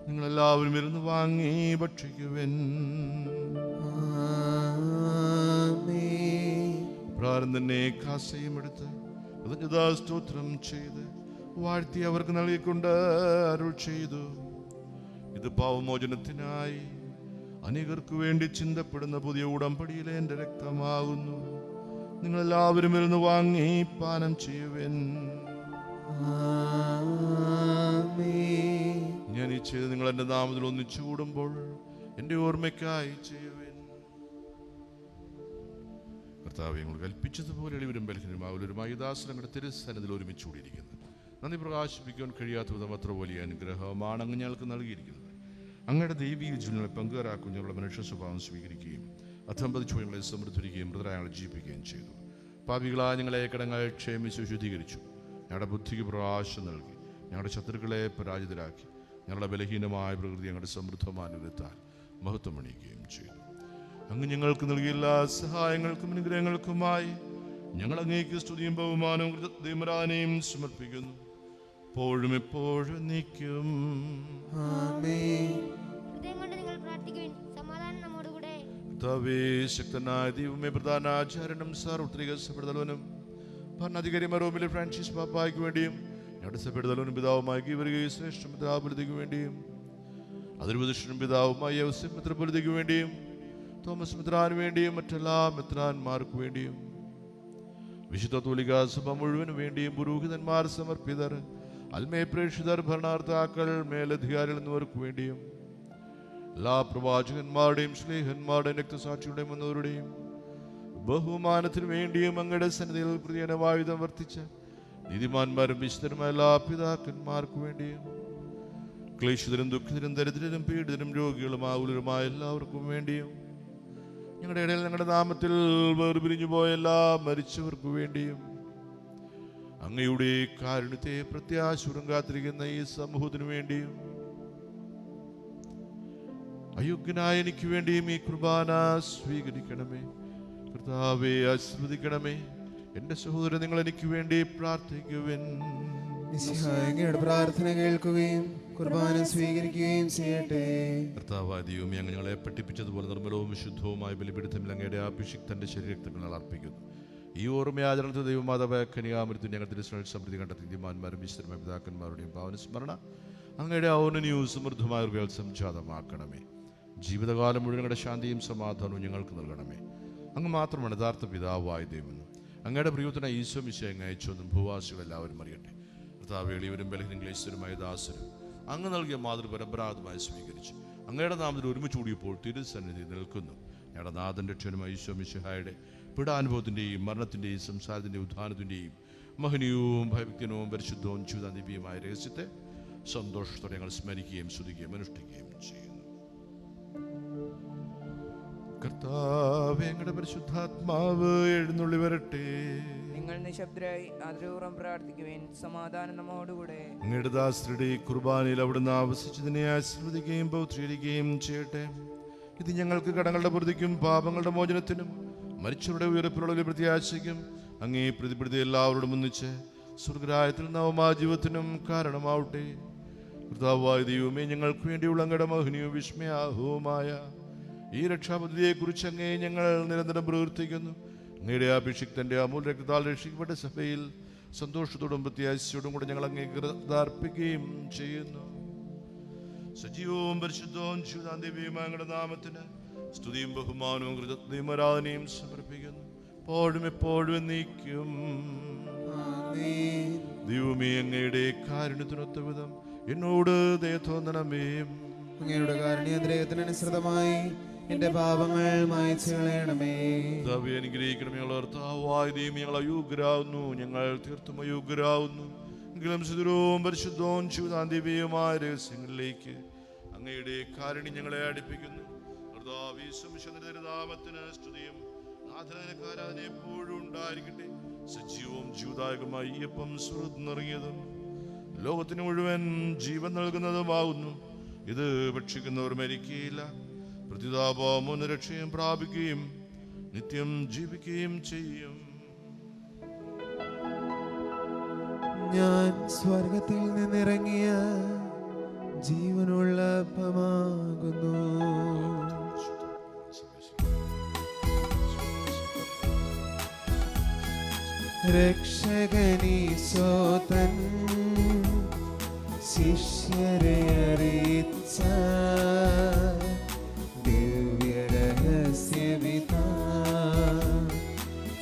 നിങ്ങളെല്ലാവരും ഇരുന്ന് വാങ്ങി ഭക്ഷിക്കുവൻ. പ്രാരം തന്നെ കാസയും എടുത്ത് കൃതജ്ഞതാസ്തോത്രം ചെയ്ത് വാഴ്ത്തി അവർക്ക് നൽകിക്കൊണ്ട് അരുൾ ചെയ്തു. ഇത് പാവമോചനത്തിനായി അനേകർക്ക് വേണ്ടി ചിന്തപ്പെടുന്ന പുതിയ ഉടമ്പടിയിലെ എൻ്റെ രക്തമാകുന്നു. നിങ്ങളെല്ലാവരും ഇരുന്ന് വാങ്ങി പാനം ചെയ്യുവൻ. ഞാൻ ഈ ചെയ്ത് നിങ്ങൾ എൻ്റെ നാമത്തിൽ ഒന്നിച്ചു കൂടുമ്പോൾ എൻ്റെ ഓർമ്മയ്ക്കായി ചെയ്യുവൻ. കർത്താവേ, ഞങ്ങൾ കൽപ്പിച്ചതുപോലെ എളിവരും ബലഹീനമാവലരുമായി ദാസനങ്ങളുടെ തിരുസന്നിധിയിൽ ഒരുമിച്ച് കൂടിയിരിക്കുന്നു. നന്ദി പ്രകാശിപ്പിക്കാൻ കഴിയാത്ത വിധം അത്ര വലിയ അനുഗ്രഹമാണ് അങ്ങ് ഞങ്ങൾക്ക് നൽകിയിരിക്കുന്നത്. അങ്ങയുടെ ദൈവീക ജീവനുകളെ പങ്കുകാരാക്കും ഞങ്ങളുടെ മനുഷ്യ സ്വഭാവം സ്വീകരിക്കുകയും അധംപതിച്ചു ഞങ്ങളെ സമൃദ്ധിക്കുകയും മൃതരായങ്ങളെ ജീവിപ്പിക്കുകയും ചെയ്തു. പാപികളായ ഞങ്ങളെ കടങ്ങൾ ക്ഷേമിച്ച് ശുദ്ധീകരിച്ചു. ഞങ്ങളുടെ ബുദ്ധിക്ക് പ്രകാശം നൽകി. ഞങ്ങളുടെ ശത്രുക്കളെ പരാജിതരാക്കി. ഞങ്ങളുടെ ബലഹീനമായ പ്രകൃതി ഞങ്ങളുടെ സമൃദ്ധമായ അനുഗ്രഹത്താൽ മഹത്വം അണിയിക്കുകയും ചെയ്തു. അങ്ങ് ഞങ്ങൾക്ക് നൽകിയ എല്ലാ സഹായങ്ങൾക്കും അനുഗ്രഹങ്ങൾക്കുമായി ഞങ്ങൾ അങ്ങേക്ക് സ്തുതിയും ബഹുമാനവും കൃതജ്ഞതയും സമർപ്പിക്കുന്നു. എപ്പോഴും എപ്പോഴും നീക്കും. ഹൃദയം കൊണ്ട് നിങ്ങൾ പ്രാർത്ഥിക്കുവിൻ. സമാധാനം നമ്മോടുകൂടെ. കർത്താവേ, ശക്തനായ ദൈവമേ, പ്രധാനാചാര്യനും സാർവത്രിക സഭയുടെ ഭരണാധികാരി റോമിലെ ഫ്രാൻസിസ് പാപ്പായ്ക്ക് വേണ്ടിയും ഞങ്ങളുടെ സഭയുടെ തലവനും പിതാവുമായി ഗീവർഗീയ ശ്രേഷ്ഠ മിത്രാപുരത്തിക്ക് വേണ്ടിയും അതിർവദൃഷ്ടനും പിതാവുമായി യൗസേപ്പ് മിത്രപുരത്തിക്ക് വേണ്ടിയും തോമസ് മിത്രാന് വേണ്ടിയും മറ്റെല്ലാ മിത്രാന്മാർക്ക് വേണ്ടിയും വിശുദ്ധ കത്തോലിക്കാ സഭ മുഴുവന് വേണ്ടിയും പുരോഹിതന്മാർ, സമർപ്പിതർ, അൽമേ പ്രേക്ഷിതർ, ഭരണാർത്ഥാക്കൾ, മേലധികാരികൾ എന്നിവർക്ക് വേണ്ടിയും എല്ലാ പ്രവാചകന്മാരുടെയും സ്നേഹന്മാരുടെയും രക്തസാക്ഷിയുടെയും വന്നവരുടെയും ബഹുമാനത്തിനു വേണ്ടിയും അങ്ങയുടെ സന്നിധിയിൽ പ്രിയനവായുധം വർത്തിച്ച നീതിമാന്മാരും വിശുദ്ധരുമായ എല്ലാ പിതാക്കന്മാർക്ക് വേണ്ടിയും ക്ലേശിതരും ദുഃഖിതരും ദരിദ്രരും പീഡിതരും രോഗികളും ആകുലരുമായ എല്ലാവർക്കും വേണ്ടിയും ഞങ്ങളുടെ ഇടയിൽ ഞങ്ങളുടെ നാമത്തിൽ വേർപിരിഞ്ഞു പോയ എല്ലാ മരിച്ചവർക്ക് വേണ്ടിയും അങ്ങയുടെ കാരുണ്യത്തെ പ്രത്യാശുരം കാത്തിരിക്കുന്ന ഈ സമൂഹത്തിനു വേണ്ടിയും അയോഗ്യനായ എനിക്ക് വേണ്ടിയും ഈ കുർബാന സ്വീകരിക്കണമേ. കർത്താവേ, ആശീർവദിക്കണമേ. എൻ്റെ സഹോദരൻ, നിങ്ങൾ എനിക്ക് വേണ്ടി പ്രാർത്ഥിക്കുവിൻ. അങ്ങയുടെ പ്രാർത്ഥന കേൾക്കുകയും കുർബാന സ്വീകരിക്കുകയും ചെയ്യട്ടെ. കർത്താവായ ദൈവമേ, അങ്ങ് ഞങ്ങളെ പഠിപ്പിച്ചതുപോലെ നിർമ്മലവും വിശുദ്ധവുമായ ബലിപീഠത്തിൽ അങ്ങയുടെ അഭിഷിക്തന്റെ ശരീരത്തിൽ ഞങ്ങൾ അർപ്പിക്കുന്നു. ഈ ഓർമ്മയാചരണത്തിൽ ദൈവമാതാവായ കന്യാമൃത്യു ഞങ്ങൾ തിരുസ്വൽ സമൃദ്ധി കണ്ടെത്തി നീതിമാന്മാരും വിശുദ്ധമായ പിതാക്കന്മാരുടെയും പാവന സ്മരണ അങ്ങയുടെ ഔന്നന്യവും സമൃദ്ധമായ ഒരു സംജാതമാക്കണമേ. ജീവിതകാലം മുഴുവൻ ഞങ്ങളുടെ ശാന്തിയും സമാധാനവും ഞങ്ങൾക്ക് നൽകണമേ. അങ്ങ് മാത്രമാണ് യഥാർത്ഥ പിതാവായ ദൈവമെന്നും അങ്ങയുടെ പ്രിയത്തിനായി ഈശോ മിശിഹായെ അങ്ങ് അയച്ചുവെന്നും ഭൂവാസികളെല്ലാവരും അറിയട്ടെ. കർത്താവേ, എളിയവരും ബലഹീനരും ക്ലേശരുമായ ദാസരും അങ്ങ് നൽകിയ മാതൃപരമ്പരാഗതമായി സ്വീകരിച്ചു അങ്ങയുടെ നാമത്തിൽ ഒരുമിച്ച് കൂടിയപ്പോൾ തിരുസന്നിധി നിൽക്കുന്നു. ഞങ്ങളുടെ നാഥൻ രക്ഷകനുമായ ഈശോ മിശിഹായുടെ പീഡാനുഭവത്തിൻ്റെയും മരണത്തിൻ്റെയും സംസാരത്തിൻ്റെയും ഉദ്ധാനത്തിൻ്റെയും മഹനീയവും ഭയഭക്തിനവും പരിശുദ്ധവും ദിവ്യമായ രഹസ്യത്തെ സന്തോഷത്തോടെ ഞങ്ങൾ സ്മരിക്കുകയും സ്തുതിക്കുകയും അനുഷ്ഠിക്കുകയും ചെയ്യുന്നു. കർത്താവേ, ഞങ്ങളുടെ പരിശുദ്ധാത്മാവ് എഴുന്നള്ളി വരട്ടെ. നിങ്ങൾ നിശബ്ദരായി ആദരപൂർവ്വം പ്രാർത്ഥിക്കുവേൻ. സമാധാനം നമ്മോടുകൂടെ. അങ്ങയുടെ ദാസരുടെ കുർബാനയിൽ അവിടുന്ന് ആവസിച്ചതിനെ ആശീർവദിക്കുകയും പൗത്രീകരിക്കുകയും ചെയ്യട്ടെ. ഇത് ഞങ്ങൾക്ക് കടങ്ങളുടെ പ്രതിക്കും പാപങ്ങളുടെ മോചനത്തിനും മരിച്ചവരുടെ ഉയർപ്പിലുള്ള പ്രത്യാശയ്ക്കും അങ്ങേ പ്രതിപ്രതി എല്ലാവരോടും ഒന്നിച്ച് സ്വർഗ്ഗരാജ്യത്തിൽ നവമാ ജീവിതത്തിനും കാരണമാവട്ടെ. കർത്താവായ ദൈവമേ, ഞങ്ങൾക്ക് വേണ്ടിയുള്ള അങ്ങയുടെ മഹനീയവും വിസ്മയാഹവുമായ ഈ രക്ഷാപദ്ധതിയെക്കുറിച്ച് അങ്ങേ ഞങ്ങൾ നിരന്തരം പ്രവർത്തിക്കുന്നു. അങ്ങയുടെ അഭിഷിക്തന്റെ അമൂല്യ രക്തത്താൽ രക്ഷിക്കപ്പെട്ട സഭയിൽ സന്തോഷത്തോടും പ്രത്യാശയോടും കൂടെ ഞങ്ങൾ അങ്ങേ അർപ്പിക്കുകയും ചെയ്യുന്നു. സജീവവും പരിശുദ്ധവും ശുദ്ധാന്തിവ്യവുമായ അങ്ങയുടെ നാമത്തിന് സ്തുതിയും ബഹുമാനവും കൃതജ്ഞതയും ആരാധനയും സമർപ്പിക്കുന്നു. എപ്പോഴും എപ്പോഴും എന്നേക്കും. ദൈവമേ, അങ്ങയുടെ കാരുണ്യത്തിനൊത്ത വിധം എന്നോട് ദയ തോന്നണമേ. അങ്ങയുടെ കാരുണ്യാതിരേകത്തിനനുസൃതമായി എന്റെ പാപങ്ങൾ മായ്ച്ചു കളയണമേ. അനുഗ്രഹിക്കണമേ. ഞങ്ങൾ അയോഗ്യരാകുന്നു, ഞങ്ങൾ തീർത്തും അയോഗ്യരാകുന്നു. എങ്കിലും സുദൂരവും പരിശുദ്ധവും ശുദ്ധാന്തിവ്യവുമായ രഹസ്യങ്ങളിലേക്ക് അങ്ങയുടെ കാരുണ്യം ഞങ്ങളെ അടുപ്പിക്കുന്നു. നാമത്തിന് സ്തുതിയും നാഥനക്കാരാധന എപ്പോഴും ഉണ്ടായിരിക്കട്ടെ. സജീവവും ജീവദായകമായ ഈ അപ്പം സ്വർഗ്ഗത്തിൽ നിറങ്ങിയതും ലോകത്തിന് മുഴുവൻ ജീവൻ നൽകുന്നതുമാകുന്നു. ഇത് ഭക്ഷിക്കുന്നവർ മരിക്കുകയില്ല, പ്രതിതാപവും രക്ഷയും പ്രാപിക്കുകയും നിത്യം ജീവിക്കുകയും ചെയ്യും. ഞാൻ സ്വർഗത്തിൽ നിന്നിറങ്ങിയ ജീവനുള്ള അപ്പമാകുന്നു. രക്ഷകനീശോ തൻ ശിഷ്യരെ അറിയിച്ച ദിവ്യരഹസ്യവിധാ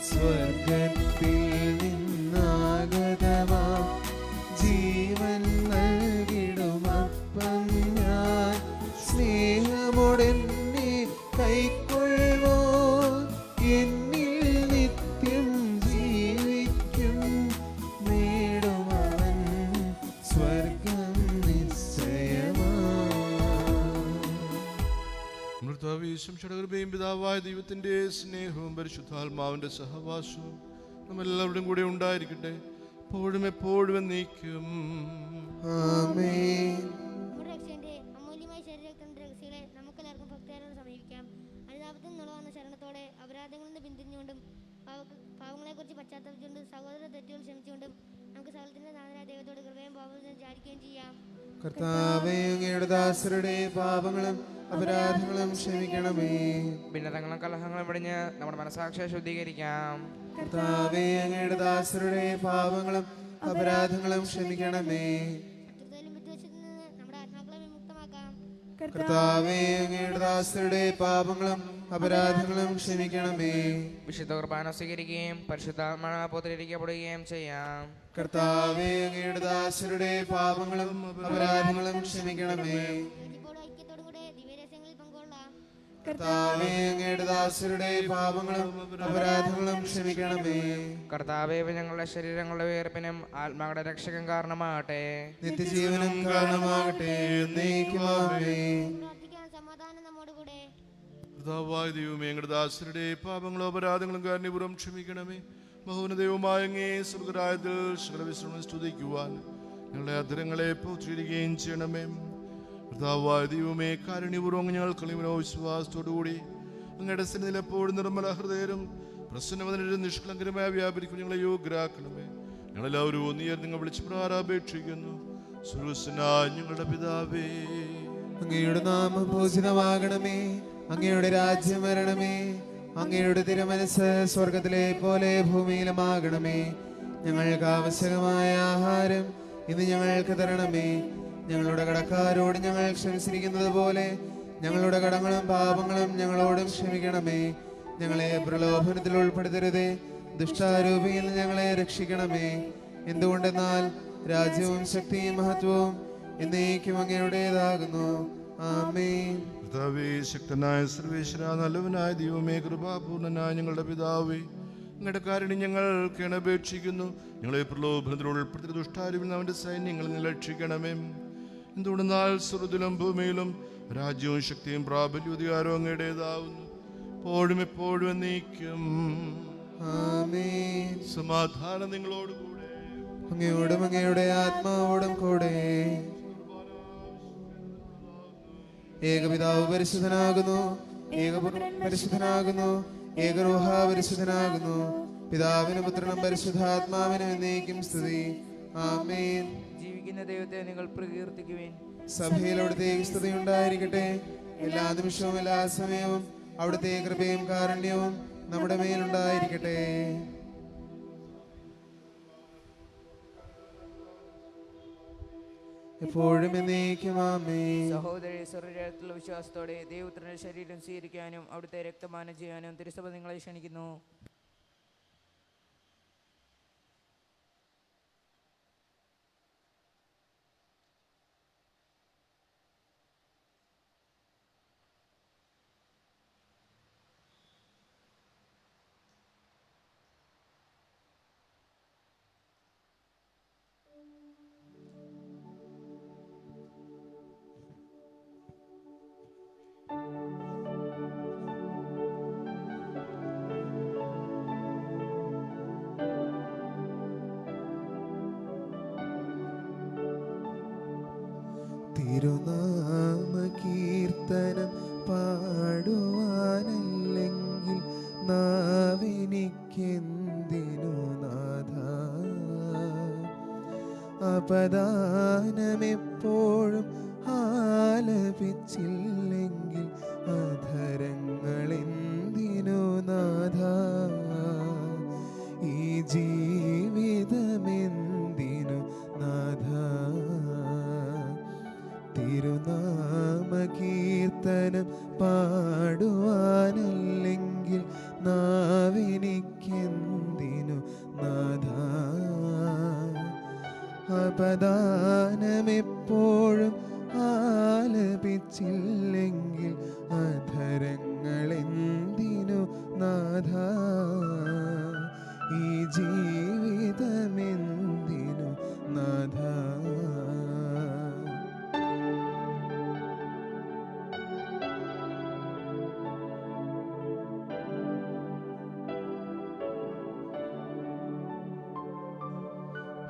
സ്വർഗത്തിൽ നിന്നാഗതമാ ജീവൻ നൽകിടുമപ്പം ഞാൻ സ്നേഹമോടെന്നെ കൈക്കൊള്ളുവോ എന്നിൽ നിത്യം ജീവിക്കും നേടുമവൻ സ്വർഗം നിശ്ചയമാ. കൃപയും പിതാവായ ദൈവത്തിന്റെ സ്നേഹവും പരിശുദ്ധാത്മാവിന്റെ സഹവാസവും നമ്മളെല്ലാവരുടെയും കൂടെ ഉണ്ടായിരിക്കട്ടെ, എപ്പോഴും എപ്പോഴും എന്നേക്കും. ആമേൻ. നമ്മുടെ രക്ഷകന്റെ അമൂല്യമായ ശരീരത്തിന്റെ രഹസ്യങ്ങളെ നമുക്കെല്ലാവർക്കും ഭക്തിയോടെ സമീപിക്കാം. അനുതാപത്തിൽ നിന്നുള്ള വന്ന ശരണത്തോടെ അപരാധങ്ങളിൽ നിന്ന് പിന്തിരിഞ്ഞുകൊണ്ടും പാവങ്ങളെക്കുറിച്ച് പശ്ചാത്തലപ്പിച്ചുകൊണ്ടും സഹോദര തെറ്റുകൾ ക്ഷമിച്ചുകൊണ്ടും നമുക്ക് സകലത്തിന്റെ നാഥനായ ദൈവത്തോട് കൃപയും പാപവും ജാരിക്കുകയും ചെയ്യാം. കർത്താവേ, അങ്ങയുടെ ദാസരുടെ പാപങ്ങളും അപരാധങ്ങളും ക്ഷമിക്കണമേ. ഭിന്നതകളും കലഹങ്ങളും വെടിഞ്ഞ് നമ്മുടെ മനസാക്ഷിയെ ശുദ്ധീകരിക്കാം. കർത്താവേ, അങ്ങയുടെ ദാസരുടെ പാപങ്ങളും അപരാധങ്ങളും ക്ഷമിക്കണമേ. ശത്രുതയിലും വിദ്വേഷത്തിൽ നിന്ന് നമ്മുടെ ആത്മാക്കളെ വിമുക്തമാക്കാം. കർത്താവേ, അങ്ങയുടെ ദാസരുടെ പാപങ്ങളും അപരാധങ്ങളും ക്ഷമിക്കണമേ. വിശുദ്ധ കുർബാന സ്വീകരിക്കുകയും പരിശുദ്ധാത്മാപുത്രീകരിക്കപ്പെടുകയും ചെയ്യാം. കർത്താവേ, അങ്ങയുടെ ദാസരുടെ പാപങ്ങളും അപരാധങ്ങളും ക്ഷമിക്കണമേ. യോജിപ്പോടും ഐക്യത്തോടും കൂടെ ദിവ്യരഹസ്യങ്ങളിൽ പങ്കുകൊള്ളാം. കർത്താവേ, അങ്ങയുടെ ദാസരുടെ പാപങ്ങളും അപരാധങ്ങളും ക്ഷമിക്കണമേ. കർത്താവേ, ഞങ്ങളുടെ ശരീരങ്ങളുടെ ഉയർപ്പിനും ആത്മാക്കളുടെ രക്ഷകം കാരണമാകട്ടെ. നിത്യജീവനും കാരണമാകട്ടെ. എന്നേക്കും ആമേൻ. പ്രാർത്ഥിക്കാൻ. സമാധാനം നമ്മോടുകൂടെ. കർത്താവായ ദൈവമേ, ഞങ്ങളുടെ ദാസരുടെ പാപങ്ങളും അപരാധങ്ങളും കാരുണ്യപൂർവ്വം ക്ഷമിക്കണമേ. ബഹുനദൈവമായ അങ്ങേ സ്വർഗ്ഗരാജ്യത്തിൽ ശകലവിശ്രമം സ്തുതിക്കുവാൻ ഞങ്ങളുടെ അധരങ്ങളെ പൗത്രീകരിക്കുകയും ചെയ്യണമേ. കർത്താവായ ദൈവമേ, കാരുണ്യപൂർവ്വം ഞങ്ങൾക്ക് വിശ്വാസത്തോടുകൂടി അങ്ങയുടെ സന്നിധിയിൽ എപ്പോഴും നിർമ്മല ഹൃദയരും പ്രസന്നവതനും നിഷ്കളങ്കരമായ വ്യാപരിക്കും ഞങ്ങളെ യോഗ്യരാക്കണമേ. ഞങ്ങളെല്ലാവരും ഒന്നിയർ നിങ്ങൾ വിളിച്ച് പ്രാരാപേക്ഷിക്കുന്നു. സുരൂസനായ ഞങ്ങളുടെ പിതാവേ, അങ്ങയുടെ നാമം പൂജിതമാകണമേ. അങ്ങയുടെ രാജ്യം വരണമേ. അങ്ങയുടെ തിരുമനസ് സ്വർഗത്തിലെ പോലെ ഭൂമിയിലുമാകണമേ. ഞങ്ങൾക്ക് ആവശ്യകമായ ആഹാരം ഇന്ന് ഞങ്ങൾക്ക് തരണമേ. ഞങ്ങളുടെ കടക്കാരോട് ഞങ്ങൾ ക്ഷമിച്ചിരിക്കുന്നത് പോലെ ഞങ്ങളുടെ കടങ്ങളും പാപങ്ങളും ഞങ്ങളോടും ക്ഷമിക്കണമേ. ഞങ്ങളെ പ്രലോഭനത്തിൽ ഉൾപ്പെടുത്തരുതേ, ദുഷ്ടാരൂപിയിൽ നിന്ന് ഞങ്ങളെ രക്ഷിക്കണമേ. എന്തുകൊണ്ടെന്നാൽ രാജ്യവും ശക്തിയും മഹത്വവും എന്നേക്കും അങ്ങയുടേതാകുന്നു. ആമേൻ. കർത്താവേ, ശക്തനായ സർവേശ്വര, നല്ലവനായ ദൈവമേ, കൃപാപൂർണനായ ഞങ്ങളുടെ പിതാവേ, അങ്ങയുടെ കാരുണ്യം ഞങ്ങൾ കേണപേക്ഷിക്കുന്നു. ഞങ്ങളെ പ്രലോഭനത്തിൽ ഉൾപ്പെടുത്തി ദുഷ്ടാരൂപിൽ അവന്റെ സൈന്യങ്ങളിൽ നിന്ന് രക്ഷിക്കണമേ. എന്തുകൊണ്ടെന്നാൽ സ്വർഗ്ഗത്തിലും ഭൂമിയിലും രാജ്യവും ശക്തിയും പ്രാബല്യവും അധികാരവും അങ്ങയുടേതാവുന്നു, എപ്പോഴും എപ്പോഴും എന്നേക്കും. ആമേൻ. സമാധാനം നിങ്ങളോടുകൂടെ. അങ്ങയോടും അങ്ങയുടെ ആത്മാവോടും കൂടെ. ഏകപിതാവ് പരിശുദ്ധനാകുന്നു, ഏകപുത്രൻ പരിശുദ്ധനാകുന്നു, ഏകരൂഹ പരിശുദ്ധനാകുന്നു. പിതാവിനും പുത്രനും പരിശുദ്ധാത്മാവിനും എന്നേക്കും സ്തുതി. ആമേൻ. ജീവിക്കുന്ന ദൈവത്തെ നിങ്ങൾ പ്രകീർത്തിക്കുവിൻ. സഭയിൽ അവിടുത്തെ സ്തുതി ഉണ്ടായിരിക്കട്ടെ. എല്ലാ നിമിഷവും എല്ലാ സമയവും അവിടുത്തെ കൃപയും കാരുണ്യവും നമ്മുടെ മേലുണ്ടായിരിക്കട്ടെ. എപ്പോഴും എന്നേക്കും ആമേൻ. സഹോദരി, സ്വർഗ്ഗത്തിലുള്ള വിശ്വാസത്തോടെ ദൈവപുത്രന്റെ ശരീരം സ്വീകരിക്കാനും അവിടുത്തെ രക്തപാനം ചെയ്യാനും തിരുസഭ നിങ്ങളെ ക്ഷണിക്കുന്നു. തിരുനാമ കീർത്തനം പാടുവാനല്ലെങ്കിൽ നാവെനിക്കെന്തിനു നാഥ. അപദാനമെപ്പോഴും ആലപിച്ചില്ലെങ്കിൽ അധരങ്ങളെന്തിനു നാഥ. ഈ ജീവിതമെന്തിനു നാഥ. തിരുനാമ കീർത്തനം പാടുവാനല്ലെങ്കിൽ നാവെനിക്കെന്തിനു നാഥ. അപദാനമെപ്പോഴും ആലപിച്ചില്ലെങ്കിൽ അധരങ്ങളെന്തിനു നാഥ. ഈ ജീവിതമെന്തിനു നാഥ.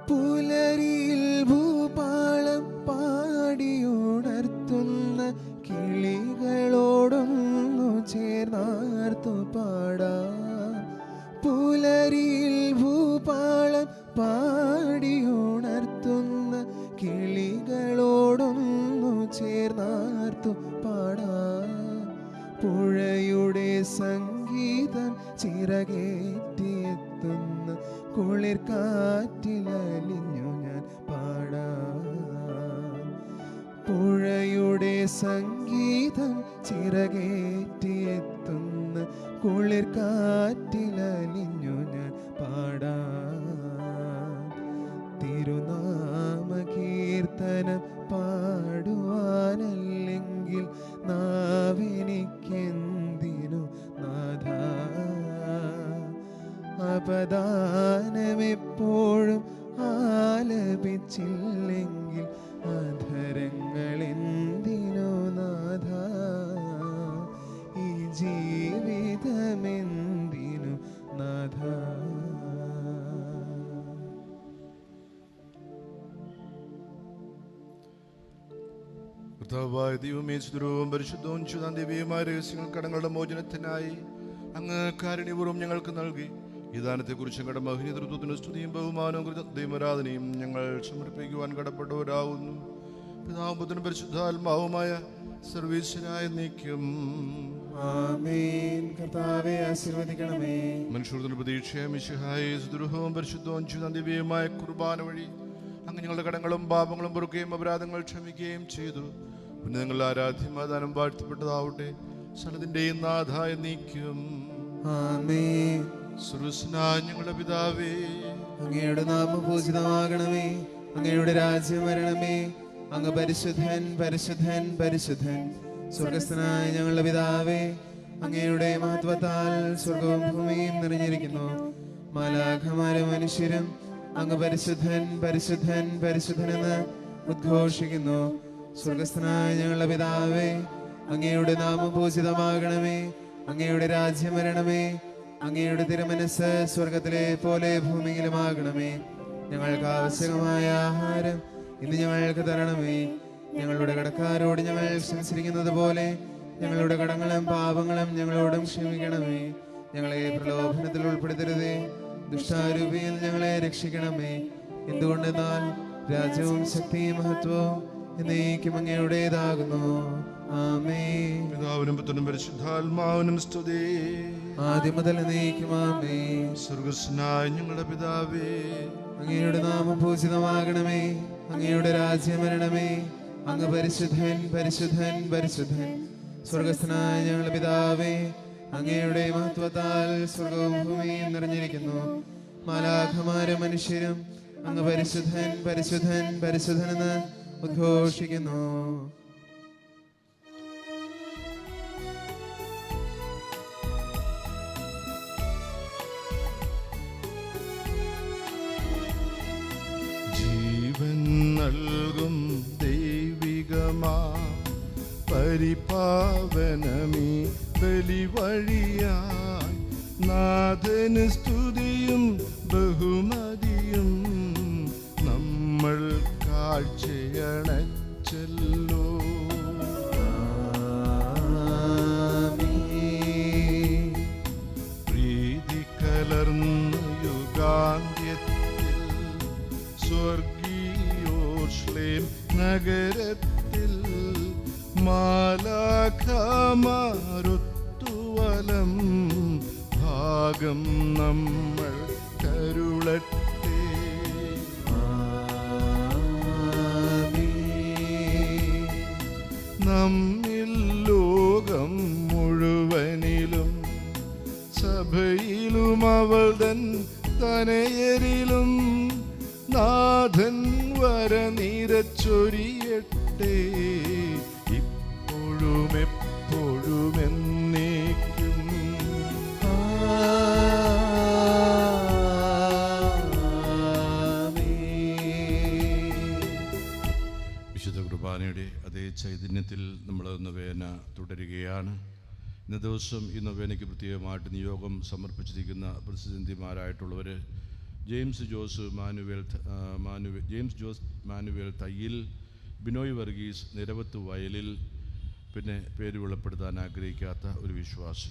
പുലരിയിൽ ഭൂപാളം പാടിയുണർത്തുന്ന കിളികളോടൊന്നു ചേർന്നാർത്തു പാടാം. പുലരിയിൽ ഭൂപാളം പാടിയുണർത്തുന്ന കിളികളോടൊന്നു ചേർന്നാർത്തു പാടാം. പുഴയുടെ സംഗീതം ചിറകേറ്റിയെത്തുന്ന കുളിർ കാറ്റിലലിഞ്ഞു ഞാൻ പാടാം. പുഴയുടെ സംഗീതം ചിറകേറ്റിയെത്തുന്ന കുളിർ കാറ്റിലലിഞ്ഞു ഞാൻ പാടാം. തിരുനാമ കീർത്തനം പാടുവാനല്ലെങ്കിൽ നാവെനിക്കെന്തിനു നാഥ. അപദാനമെപ്പോഴും ആലപിച്ചില്ലെങ്കിൽ അധരങ്ങളെന്തിനു നാഥ. ഈ ജീവിതമെന്തിനു നാഥ. കർത്താവായ ദൈവമേ, സുദൂരവും പരിശുദ്ധവും ദേവിയുമായ രഹസ്യങ്ങൾ കടങ്ങളുടെ മോചനത്തിനായി അങ്ങ് കാരുണ്യപൂർവ്വം ഞങ്ങൾക്ക് നൽകി. ഈ ദാനത്തെക്കുറിച്ച് ഞങ്ങളുടെ മഹനീതൃത്വത്തിന് സ്തുതിയും ബഹുമാനവും ദൈവരാധനയും ഞങ്ങൾ സമർപ്പിക്കുവാൻ കടപ്പെട്ടവരാകുന്നു. പിതാവും പുത്രനും പരിശുദ്ധാത്മാവുമായ സർവീശ്വരായ നീക്കും ആമേൻ. കർത്താവെ ആശീർവദിക്കണമേ. മനുഷ്യരുടെ പ്രതീക്ഷയും മിശിഹായെ സുദൃഢവും പരിശുദ്ധവും ചെയ്യുന്ന ദിവ്യമായ കുർബാന വഴി അങ്ങ് ഞങ്ങളുടെ കടങ്ങളും പാപങ്ങളും പൊറുക്കുകയും അപരാധങ്ങൾ ക്ഷമിക്കുകയും ചെയ്തു. പിന്നെ നിങ്ങൾ ആരാധ്യമാദാനം വാഴ്ത്തപ്പെട്ടതാവട്ടെ, സകലത്തിന്റെയും നാഥായ നീക്കും. ആമേൻ. സുരസ്നായ ഞങ്ങളുടെ പിതാവേ, അങ്ങയുടെ നാമം പൂജിതമാകണമേ. അങ്ങയുടെ രാജ്യം വരണമേ. അങ്ങ് പരിശുദ്ധൻ പരിശുദ്ധൻ പരിശുദ്ധൻ. സ്വർഗസ്ഥനായ ഞങ്ങളുടെ പിതാവേ, അങ്ങയുടെ മഹത്വത്താൽ സ്വർഗവും ഭൂമിയും നിറഞ്ഞിരിക്കുന്നു. മാലാഖമാരും മനുഷ്യരും അങ്ങ് പരിശുദ്ധൻ പരിശുദ്ധൻ പരിശുദ്ധനെന്ന് ഉദ്ഘോഷിക്കുന്നു. സ്വർഗസ്ഥനായ ഞങ്ങളുടെ പിതാവേ, അങ്ങയുടെ നാമം പൂജിതമാകണമേ. അങ്ങയുടെ രാജ്യം വരണമേ. അങ്ങയുടെ തിരുമനസ്സ് സ്വർഗത്തിലെ പോലെ ഭൂമിയിലുമാകണമേ. ഞങ്ങൾക്ക് ആവശ്യമായ ആഹാരം ഇന്ന് ഞങ്ങൾക്ക് തരണമേ. ഞങ്ങളുടെ കടക്കാരോട് ഞങ്ങൾ ക്ഷമിച്ചിരിക്കുന്നത് പോലെ ഞങ്ങളുടെ കടങ്ങളും പാപങ്ങളും ഞങ്ങളോടും ക്ഷമിക്കണമേ. ഞങ്ങളെ പ്രലോഭനത്തിൽ ഉൾപ്പെടുത്തരുതേ, ദുഷ്ടാരൂപിയിൽ ഞങ്ങളെ രക്ഷിക്കണമേ. എന്തുകൊണ്ടെന്നാൽ രാജ്യവും ശക്തിയും മഹത്വവും എന്നേക്കും അങ്ങയുടേതാകുന്നു. ആമേൻ. പിതാവിനും പുത്രനും പരിശുദ്ധാത്മാവിനും സ്തുതി. ആദ്യം മുതൽ എന്നേക്കും ആമേൻ. സ്വർഗസ്നായ ഞങ്ങളുടെ പിതാവേ, അങ്ങയുടെ നാമം പൂജിതമാകണമേ. അങ്ങയുടെ രാജ്യം വരണമേ. അങ്ങ് പരിശുദ്ധൻ പരിശുദ്ധൻ പരിശുദ്ധൻ. സ്വർഗസ്ഥനായ ഞങ്ങളുടെ പിതാവേ, അങ്ങയുടെ മഹത്വത്താൽ സ്വർഗവും ഭൂമിയും നിറഞ്ഞിരിക്കുന്നു. മാലാഖമാരും മനുഷ്യരും അങ്ങ് പരിശുദ്ധൻ പരിശുദ്ധൻ പരിശുദ്ധനെന്ന് ഉദ്ഘോഷിക്കുന്നു. ജീവൻ നൽകും ദൈവികമാ പരിപാവനമീ ബലി വഴിയായി നാഥന് സ്തുതിയും ബഹുമതിയും നമ്മൾ കാഴ്ചയണച്ചല്ലോ. പ്രീതി കലർന്ന യുഗാന്ത്യത്തിൽ സ്വർഗീയോർശ്ലേം നഗരത്തിൽ മാലാഖമാരൊത്തുവലം ഭാഗം നമ്മൾ കരുളട്ടെ. നമ്മിൽ ലോകം മുഴുവനിലും സഭയിലും അവൾ തൻ തനയരിലും നാഥൻ വരനിരച്ചൊരിയട്ടെ, ഇപ്പോഴും എപ്പോഴും എന്നേക്കും. വിശുദ്ധ കുർബാനയുടെ അതേ ചൈതന്യത്തിൽ നമ്മൾ നൊവേന തുടരുകയാണ്. ഇന്ന ദിവസം ഈ നൊവേനയ്ക്ക് പ്രത്യേകമായിട്ട് നിയോഗം സമർപ്പിച്ചിരിക്കുന്ന പ്രതിനിധിമാരായിട്ടുള്ളവർ ജെയിംസ് ജോസ് മാനുവേൽ തയ്യിൽ, ബിനോയ് വർഗീസ് നിരവത്ത് വയലിൽ, പിന്നെ പേര് വെളിപ്പെടുത്താൻ ആഗ്രഹിക്കാത്ത ഒരു വിശ്വാസി.